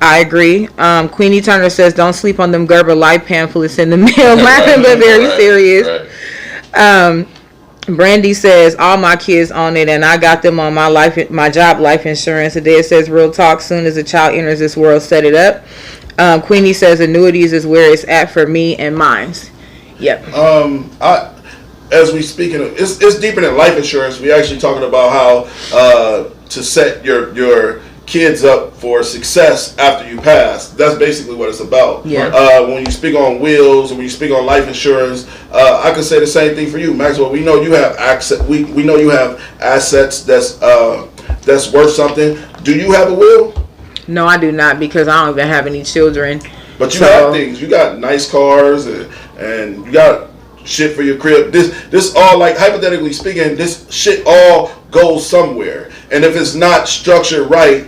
I agree. Queenie Turner says don't sleep on them Gerber life pamphlets in the mail. Laughing but very serious. Right. Brandy says all my kids own it, and I got them on my job life insurance. Adele says real talk. Soon as a child enters this world, set it up. Queenie says annuities is where it's at for me and mine's. Yep.
As we speaking of, it's deeper than life insurance. We actually talking about how to set your kids up for success after you pass. That's basically what it's about.
Yeah.
When you speak on wills or when you speak on life insurance, I could say the same thing for you, Maxwell. We know you have access. We know you have assets that's worth something. Do you have a will?
No, I do not, because I don't even have any children.
But you have things. You got nice cars and you got shit for your crib. This all, like, hypothetically speaking, this shit all goes somewhere. And if it's not structured right,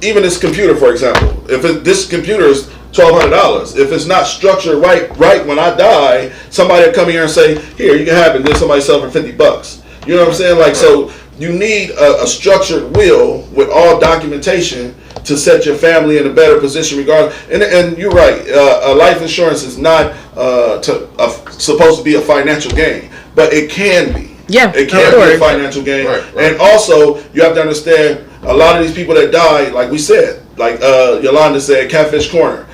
even this computer, for example, this computer is $1,200. If it's not structured right when I die, somebody will come here and say, "Here, you can have it." And then somebody sell it for $50. You know what I'm saying? Like, so you need a structured will with all documentation to set your family in a better position regardless. And you're right, life insurance is not supposed to be a financial gain, but it can be.
Yeah,
it can be a financial gain. Right. And also, you have to understand, a lot of these people that die, like we said, like Yolanda said, Catfish Corner,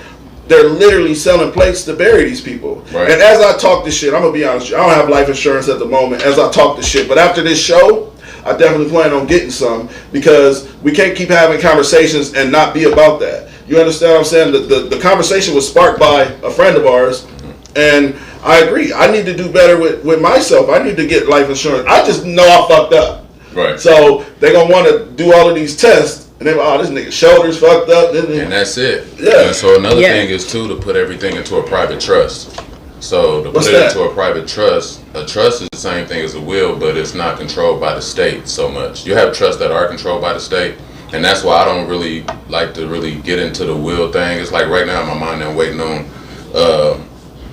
they're literally selling plates to bury these people. Right. And as I talk this shit, I'm going to be honest with you, I don't have life insurance at the moment as I talk this shit, but after this show, I definitely plan on getting some, because we can't keep having conversations and not be about that. You understand what I'm saying? The conversation was sparked by a friend of ours, and I agree. I need to do better with myself. I need to get life insurance. I just know I fucked up.
Right.
So they're going to want to do all of these tests, and they're this nigga's shoulders fucked up.
And that's it.
Yeah.
And so another thing is, too, to put everything into a private trust. So to put it into a private trust, a trust is the same thing as a will, but it's not controlled by the state so much. You have trusts that are controlled by the state, and that's why I don't really like to really get into the will thing. It's like right now in my mind I'm waiting on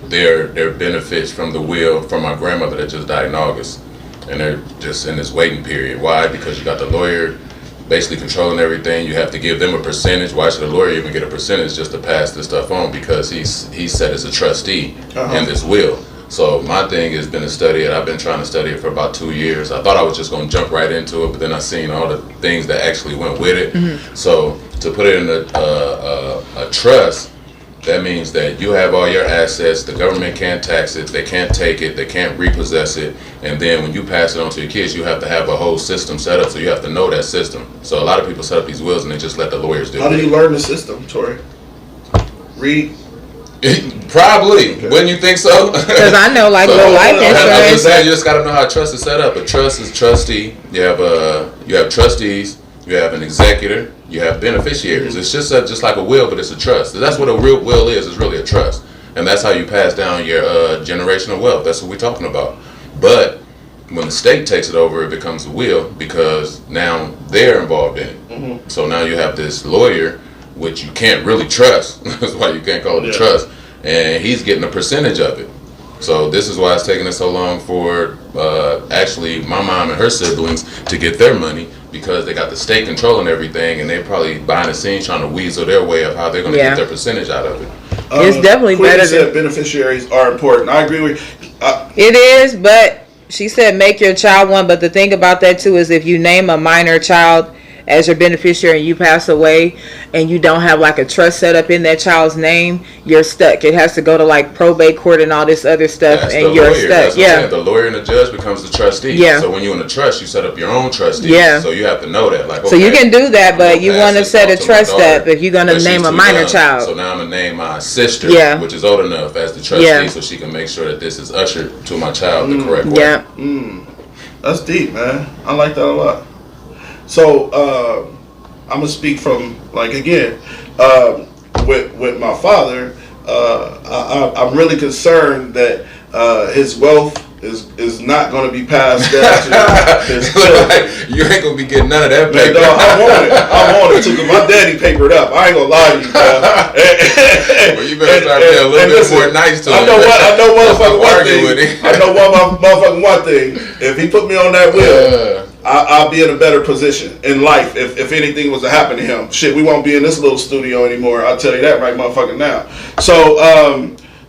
their benefits from the will from my grandmother that just died in August, and they're just in this waiting period. Why? Because you got the lawyer basically controlling everything. You have to give them a percentage. Why should a lawyer even get a percentage just to pass this stuff on? Because he's set as a trustee in this will. So my thing has been to study it. I've been trying to study it for about 2 years. I thought I was just going to jump right into it, but then I seen all the things that actually went with it. Mm-hmm. So to put it in a trust, that means that you have all your assets. The government can't tax it. They can't take it. They can't repossess it. And then when you pass it on to your kids, you have to have a whole system set up. So you have to know that system. So a lot of people set up these wills and they just let the lawyers do it.
How do you learn the system, Tori? Read?
Probably. Okay. Wouldn't you think so?
Because I know, like, with life insurance,
you just got to know how a trust is set up. A trust is trustee. You have trustees. You have an executor. You have beneficiaries. It's just like a will, but it's a trust. That's what a real will is. It's really a trust, and that's how you pass down your generational wealth. That's what we're talking about. But when the state takes it over, it becomes a will because now they're involved in it. Mm-hmm. So now you have this lawyer, which you can't really trust. That's why you can't call it a trust. And he's getting a percentage of it. So this is why it's taking us so long for actually my mom and her siblings to get their money, because they got the state controlling everything, and they're probably behind the scenes trying to weasel their way of how they're going to get their percentage out of it.
It's definitely better.
Said beneficiaries are important. I agree with you.
It is, but she said make your child one. But the thing about that too is if you name a minor child as your beneficiary and you pass away and you don't have like a trust set up in that child's name, you're stuck. It has to go to like probate court and all this other stuff. That's and you're stuck.
The lawyer and the judge becomes the trustee. Yeah. So when you're in a trust, you set up your own trustee. Yeah. So you have to know that. Like, okay,
so you can do that, but you want to set a trust up if you're going to name a minor child.
So now I'm going to name my sister, which is old enough, as the trustee, so she can make sure that this is ushered to my child the correct way.
Yeah.
That's deep, man. I like that a lot. So I'm gonna speak from, like, again, with my father. I'm really concerned that his wealth is not going to be passed down to his children.
Like, you ain't gonna be getting none of that paper.
No, I want it too, because my daddy papered up. I ain't gonna lie to you, bro.
Well, you better start being a little bit more nice to him.
I know motherfucking one thing. I know motherfucking one thing. If he put me on that will, I'll be in a better position in life if anything was to happen to him. Shit, we won't be in this little studio anymore. I'll tell you that right motherfucking now.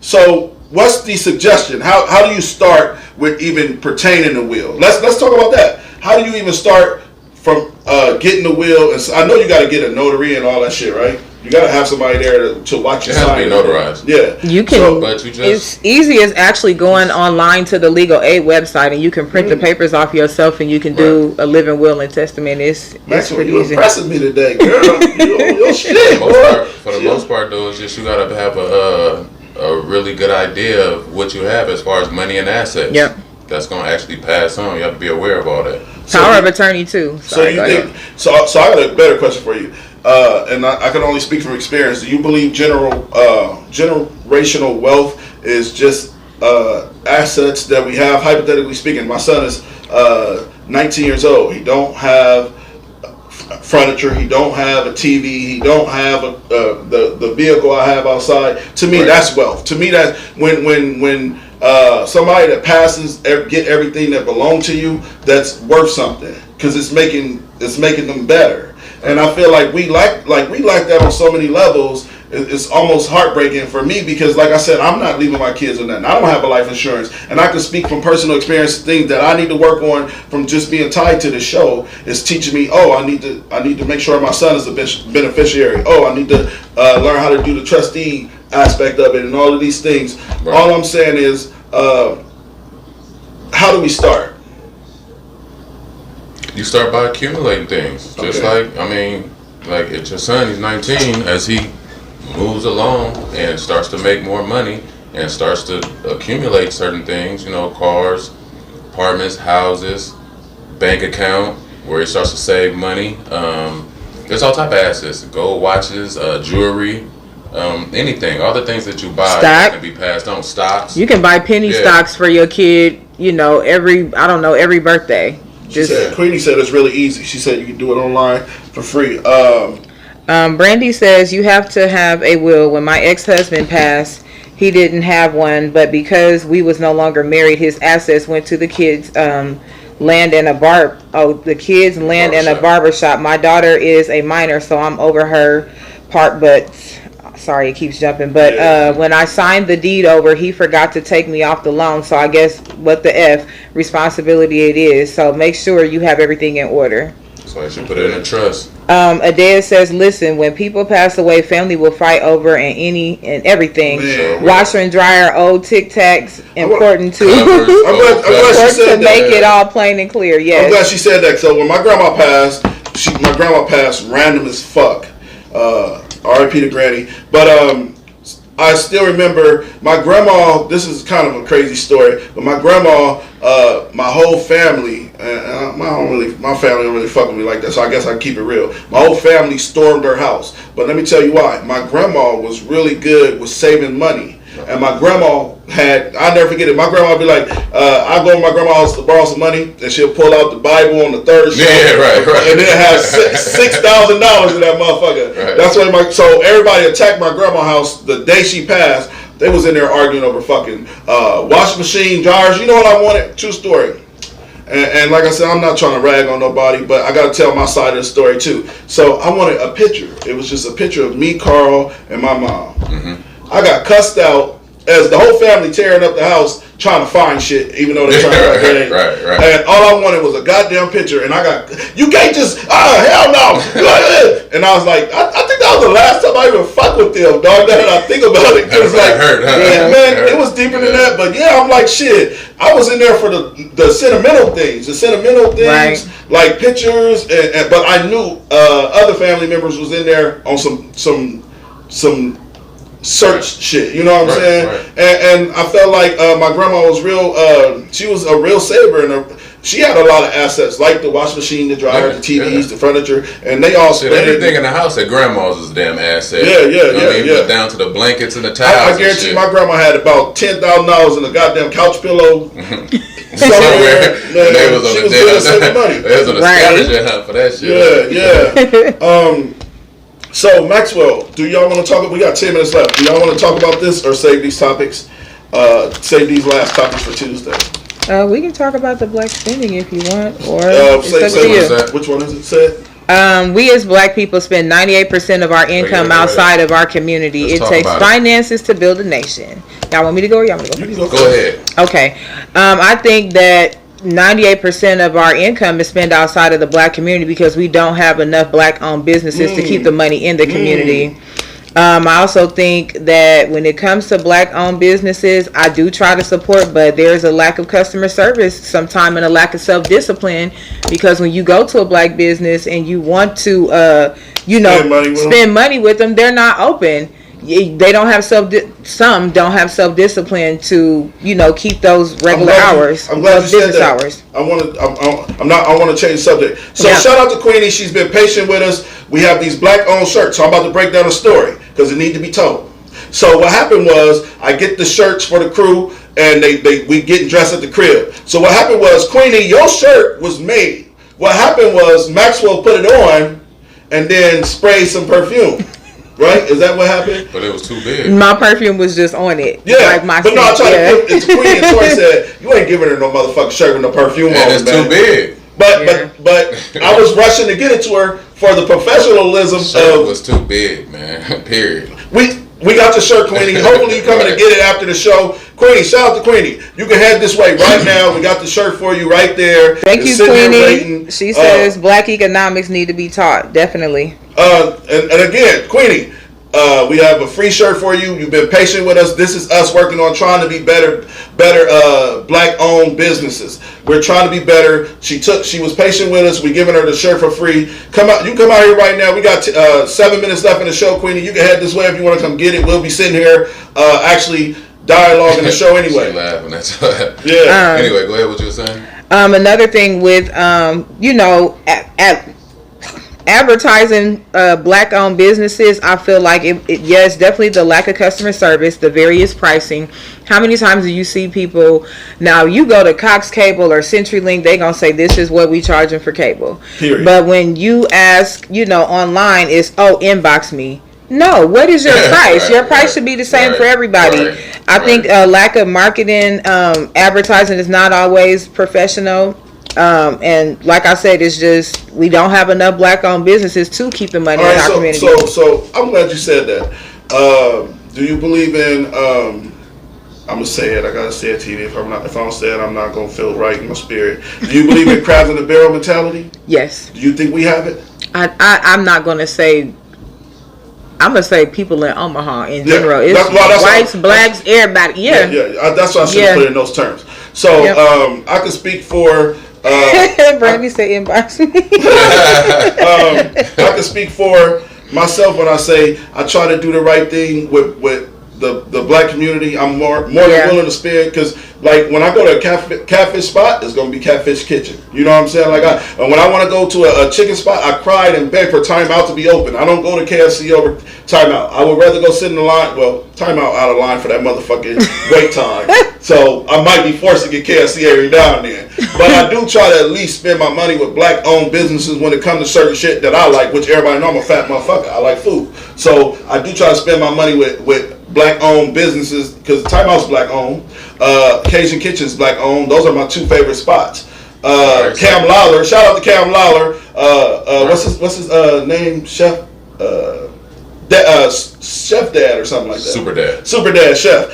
So what's the suggestion? How do you start with even pertaining the will? Let's talk about that. How do you even start from getting the will? And I know you got to get a notary and all that shit, right? You got to have somebody there to watch you sign.
It has to be notarized.
Yeah.
You can.
So,
but you just,
it's easy as actually going online to the legal aid website, and you can print the papers off yourself, and you can do a living will and testament. It's pretty
you
easy.
impressing me today, girl. Your shit, boy.
For the most part, though, it's just you gotta have a really good idea of what you have as far as money and assets.
Yep.
That's gonna actually pass on. You have to be aware of all that.
Power of attorney too. Sorry,
So you think? So I got a better question for you, and I can only speak from experience. Do you believe generational wealth is just assets that we have? Hypothetically speaking, my son is 19 years old. He don't have furniture. He don't have a TV. He don't have the vehicle I have outside. To me, that's wealth. To me, that when somebody that passes get everything that belongs to you, that's worth something because it's making them better. And I feel like we like that on so many levels. It's almost heartbreaking for me because, like I said, I'm not leaving my kids or nothing. I don't have a life insurance, and I can speak from personal experience. Things that I need to work on from just being tied to the show is teaching me. Oh, I need to make sure my son is a beneficiary. Oh, I need to learn how to do the trustee aspect of it and all of these things. Right. All I'm saying is, how do we start?
You start by accumulating things. Just like it's your son, he's 19, as he moves along and starts to make more money and starts to accumulate certain things, cars, apartments, houses, bank account, where he starts to save money. There's all type of assets, gold watches, jewelry, anything, all the things that you buy can be passed on. Stocks.
You can buy penny stocks for your kid, every birthday.
Queenie said it's really easy. She said you can do it online for free.
Brandy says you have to have a will. When my ex-husband passed, he didn't have one, but because we was no longer married, his assets went to the kids' land and a barbershop. My daughter is a minor, so I'm over her part, but sorry, it keeps jumping. But when I signed the deed over, he forgot to take me off the loan, so I guess what the F responsibility it is. So make sure you have everything in order.
So I should put it in a trust.
Adea says, listen, when people pass away, family will fight over everything.
Man,
washer and dryer, old Tic Tacs, important to
I'm glad she said
to make it all plain and clear. Yes.
I'm glad she said that. So when my grandma passed, random as fuck. R.I.P. to Granny. But I still remember my grandma. This is kind of a crazy story, but my grandma, my whole family, my family don't really fuck with me like that, so I guess I keep it real. My whole family stormed her house. But let me tell you why. My grandma was really good with saving money. And my grandma I'll never forget it. My grandma would be like, I go to my grandma's house to borrow some money, and she'll pull out the Bible on the third shelf.
Yeah, right.
And then have $6,000 in that motherfucker. Right. That's why so everybody attacked my grandma's house the day she passed. They was in there arguing over fucking washing machine, dryers. You know what I wanted? True story. And like I said, I'm not trying to rag on nobody, but I got to tell my side of the story too. So I wanted a picture. It was just a picture of me, Carl, and my mom. Mm-hmm. I got cussed out as the whole family tearing up the house trying to find shit, even though they're trying to get it.
Right.
And all I wanted was a goddamn picture, and you can't just, hell no. And I was like, I think that was the last time I even fuck with them, dog. Now that I think about it, because it was deeper than that. But I'm like, shit. I was in there for the sentimental things, right. Like pictures, but I knew other family members was in there on some search shit, you know what I'm saying? Right. And I felt like my grandma was she was a real saver, and she had a lot of assets, like the washing machine, the dryer, the TVs, the furniture, and they all split
everything in the house at grandma's is a damn asset.
Yeah.
Down to the blankets and the towels.
I guarantee my grandma had about $10,000 in a goddamn couch pillow.
Somewhere. They was on
good at saving money.
They was on a scavenger hunt for that shit.
Yeah. So Maxwell, do y'all want to talk? We got 10 minutes left. Do y'all want to talk about this or save these topics? Save these last topics for Tuesday.
We can talk about the black spending if you want, or
which one is it? Said
We as black people spend 98% of our income outside of our community.
Let's
it takes finances to build a nation. Y'all want me to go or y'all want me to go?
Go ahead.
Okay. I think that 98% of our income is spent outside of the black community because we don't have enough black owned businesses to keep the money in the community. I also think that when it comes to black owned businesses, I do try to support, but there's a lack of customer service sometime and a lack of self discipline, because when you go to a black business and you want to spend money with them, they're not open. They don't have some don't have self discipline to keep those regular hours.
I'm glad you said that.
Hours.
I want to change the subject. So shout out to Queenie. She's been patient with us. We have these black owned shirts. So I'm about to break down a story because it needs to be told. So what happened was I get the shirts for the crew and we getting dressed at the crib. So what happened was, Queenie, your shirt was made. What happened was Maxwell put it on and then sprayed some perfume. Right? Is that what happened?
But it was too big.
My perfume was just on it.
Yeah.
Like my
but no, I tried to give it to Queen, and Tori said, "You ain't giving her no motherfucking shirt with no perfume on."
It's too big.
But I was rushing to get it to her for the professionalism
shirt was too big, man. Period.
We got your shirt, Queenie. Hopefully you coming to get it after the show. Queenie, shout out to Queenie. You can head this way right now. We got the shirt for you right there.
Thank you, Queenie. She says black economics need to be taught. Definitely.
And again, Queenie, we have a free shirt for you. You've been patient with us. This is us working on trying to be better black-owned businesses. We're trying to be better. She was patient with us. We're giving her the shirt for free. You come out here right now. We got 7 minutes left in the show, Queenie. You can head this way if you want to come get it. We'll be sitting here actually dialoguing the show anyway.
She laughing. That's what.
Yeah.
Anyway, go ahead. What you were saying?
Another thing with advertising black owned businesses, I feel like it's definitely the lack of customer service, the various pricing. How many times do you see people, now you go to Cox Cable or CenturyLink, they gonna say this is what we charging for cable.
Period.
But when you ask online, it's inbox me. No, what is your price?
Right,
your price should be the same for everybody. I think a lack of marketing, advertising is not always professional. And like I said, it's just we don't have enough black-owned businesses to keep the money in our community.
So I'm glad you said that. Do you believe in? I'm gonna say it. I gotta say it to you. If I don't say it, I'm not gonna feel right in my spirit. Do you believe in crabs in the barrel mentality?
Yes.
Do you think we have it?
I'm not gonna say. I'm gonna say people in Omaha in general. It's
that's
whites, blacks, everybody. Yeah.
That's why I should put it in those terms. So I can speak for.
Brandy said inbox me.
I can speak for myself when I say I try to do the right thing with the black community. I'm more than willing to spend, because like when I go to a catfish spot, it's gonna be Catfish Kitchen. You know what I'm saying? Like when I want to go to a chicken spot, I cried and begged for timeout to be open. I don't go to KFC over timeout. I would rather go sit in the line. Well, timeout out of line for that motherfucking wait time. So I might be forced to get KFC every now and then. But I do try to at least spend my money with black-owned businesses when it comes to certain shit that I like, which everybody know I'm a fat motherfucker. I like food. So I do try to spend my money with black-owned businesses, because Timeout's black-owned. Cajun Kitchen's black-owned. Those are my two favorite spots. Cam Lawler. Shout out to Cam Lawler. What's his name? Chef? Chef Dad or something like that. Super Dad Chef.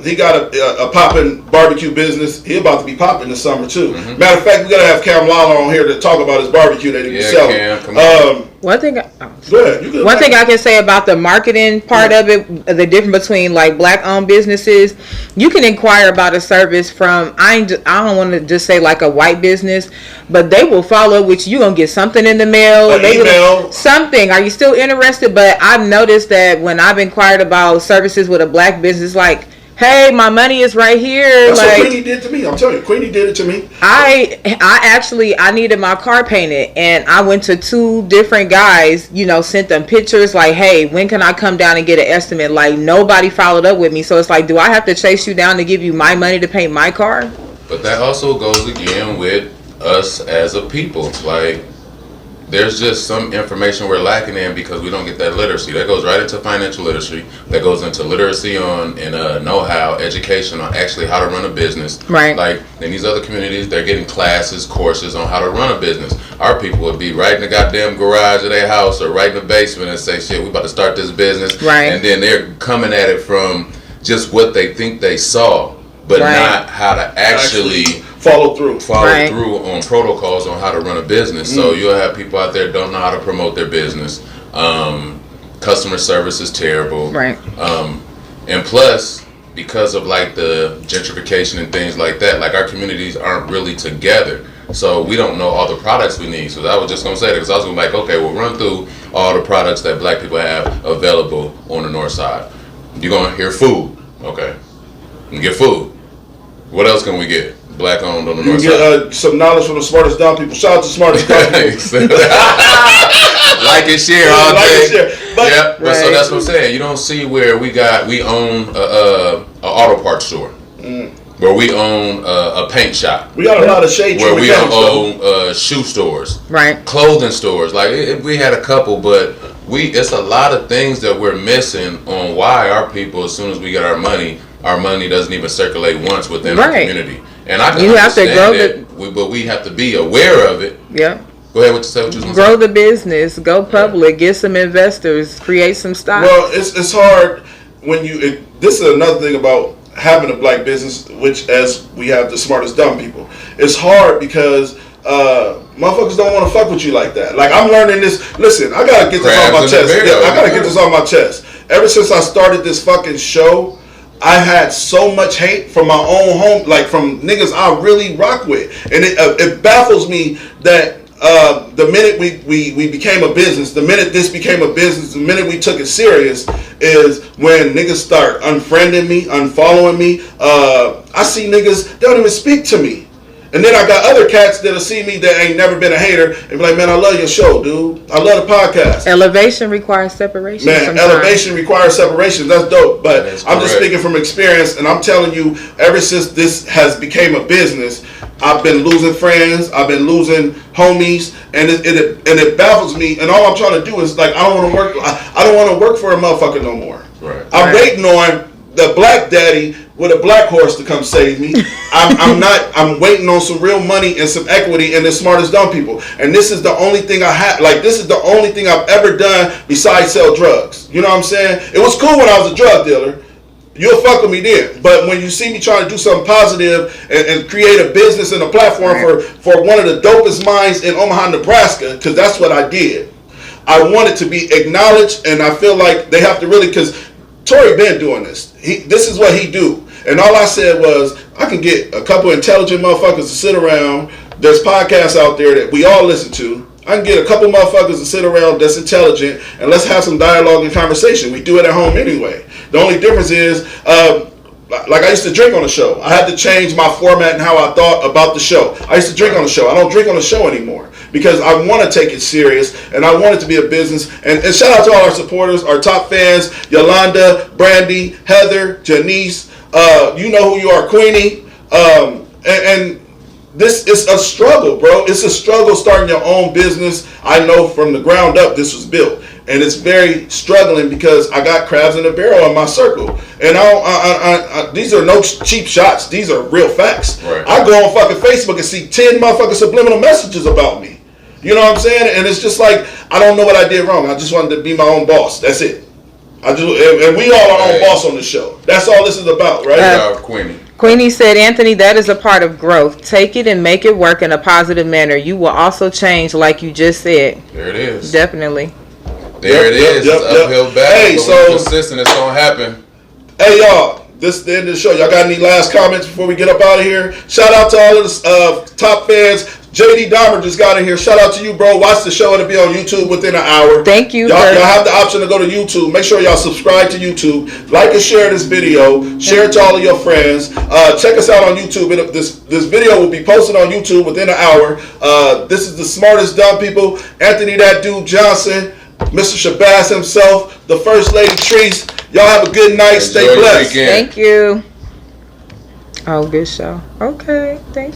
He got a popping barbecue business. He about to be popping this summer too. Mm-hmm. Matter of fact, we gotta have Cam Lawler on here to talk about his barbecue that he be selling. Cam, come on.
One thing I can say about the marketing part of it, the difference between like black-owned businesses, you can inquire about a service from, I don't want to just say like a white business, but they will follow up with you. Gonna get something in the mail.
Email.
Something. Are you still interested? But I've noticed that when I've inquired about services with a black business, like, hey, my money is right here.
That's what Queenie did to me. I'm telling you, Queenie did it to me.
I needed my car painted, and I went to 2 different guys, sent them pictures like, hey, when can I come down and get an estimate? Like, nobody followed up with me. So it's like, do I have to chase you down to give you my money to paint my car?
But that also goes again with us as a people. Like, there's just some information we're lacking in because we don't get that literacy. That goes right into financial literacy. That goes into literacy on and know-how, education on actually how to run a business.
Right.
Like in these other communities, they're getting classes, courses on how to run a business. Our people would be right in the goddamn garage of their house or right in the basement and say, shit, we about to start this business.
Right.
And then they're coming at it from just what they think they saw, but not how to actually
follow through
on protocols on how to run a business. So you'll have people out there don't know how to promote their business. Customer service is terrible.
Right.
And plus, because of like the gentrification and things like that, like our communities aren't really together. So we don't know all the products we need. So I was just gonna say that because I was gonna be like, okay, we'll run through all the products that black people have available on the north side. You're gonna hear food. Okay. You get food. What else can we get? Black owned on the north side.
Some knowledge from the smartest dumb people. Shout out to smartest dumb people.
Like and share all day.
But,
but so that's what I'm saying. You don't see where we own a auto parts store, where we own a paint shop.
We got a lot of shade.
Where we own shoe stores,
right?
Clothing stores. Like we had a couple, but it's a lot of things that we're missing on why our people, as soon as we get our money doesn't even circulate once within our community. And I can understand that, but we have to be aware of it.
Yeah.
Go ahead. What you say? What you was gonna
grow
say?
the business, go public, get some investors, create some stock.
Well, it's hard when this is another thing about having a black business, which as we have the smartest dumb people. It's hard because motherfuckers don't want to fuck with you like that. Like I'm learning this. Listen, I gotta get this off my chest. I gotta get this off my chest. Ever since I started this fucking show, I had so much hate from my own home, like from niggas I really rock with, and it baffles me that the minute we became a business, the minute this became a business, the minute we took it serious, is when niggas start unfriending me, unfollowing me. I see niggas, they don't even speak to me. And then I got other cats that'll see me that ain't never been a hater and be like, man, I love your show, dude. I love the podcast.
Elevation requires separation.
Man,
sometimes.
elevation requires separation. That's dope. But I'm just
correct.
speaking from experience, and I'm telling you, ever since this has became a business, I've been losing friends, I've been losing homies, and it baffles me. And all I'm trying to do is like, I don't want to work for a motherfucker no more.
Right.
I'm waiting on the black daddy with a black horse to come save me. I'm waiting on some real money and some equity and the smartest dumb people. And this is the only thing I have. Like, this is the only thing I've ever done besides sell drugs. You know what I'm saying? It was cool when I was a drug dealer. You'll fuck with me then. But when you see me trying to do something positive and create a business and a platform for one of the dopest minds in Omaha, Nebraska, because that's what I did. I want it to be acknowledged, and I feel like they have to really, because Tory been doing this. This is what he do. And all I said was, I can get a couple intelligent motherfuckers to sit around. There's podcasts out there that we all listen to. I can get a couple motherfuckers to sit around that's intelligent, and let's have some dialogue and conversation. We do it at home anyway. The only difference is, like I used to drink on the show. I had to change my format and how I thought about the show. I used to drink on the show. I don't drink on the show anymore because I want to take it serious and I want it to be a business. And shout out to all our supporters, our top fans, Yolanda, Brandy, Heather, Janice. You know who you are, Queenie. And this is a struggle, bro. It's a struggle starting your own business. I know from the ground up this was built. And it's very struggling because I got crabs in a barrel in my circle. And these are no cheap shots. These are real facts.
Right.
I go on fucking Facebook and see 10 motherfucking subliminal messages about me. You know what I'm saying? And it's just like, I don't know what I did wrong. I just wanted to be my own boss. That's it. And we all our own boss on the show. That's all this is about, right?
Queenie.
Queenie said, Anthony, that is a part of growth. Take it and make it work in a positive manner. You will also change like you just said.
There it is.
Definitely.
There it is. It's uphill battle.
Hey,
so consistent, it's gonna happen.
Hey, y'all. This is the end of the show. Y'all got any last comments before we get up out of here? Shout out to all of the top fans. JD Dahmer just got in here. Shout out to you, bro. Watch the show. It'll be on YouTube within an hour.
Thank you.
Y'all have the option to go to YouTube. Make sure y'all subscribe to YouTube. Like and share this video. Share it to all of your friends. Check us out on YouTube. This video will be posted on YouTube within an hour. This is the smartest dumb people. Anthony That Dude Johnson. Mr. Shabazz himself. The First Lady Treese. Y'all have a good night. Stay blessed.
Thank you. Oh, good show. Okay. Thanks.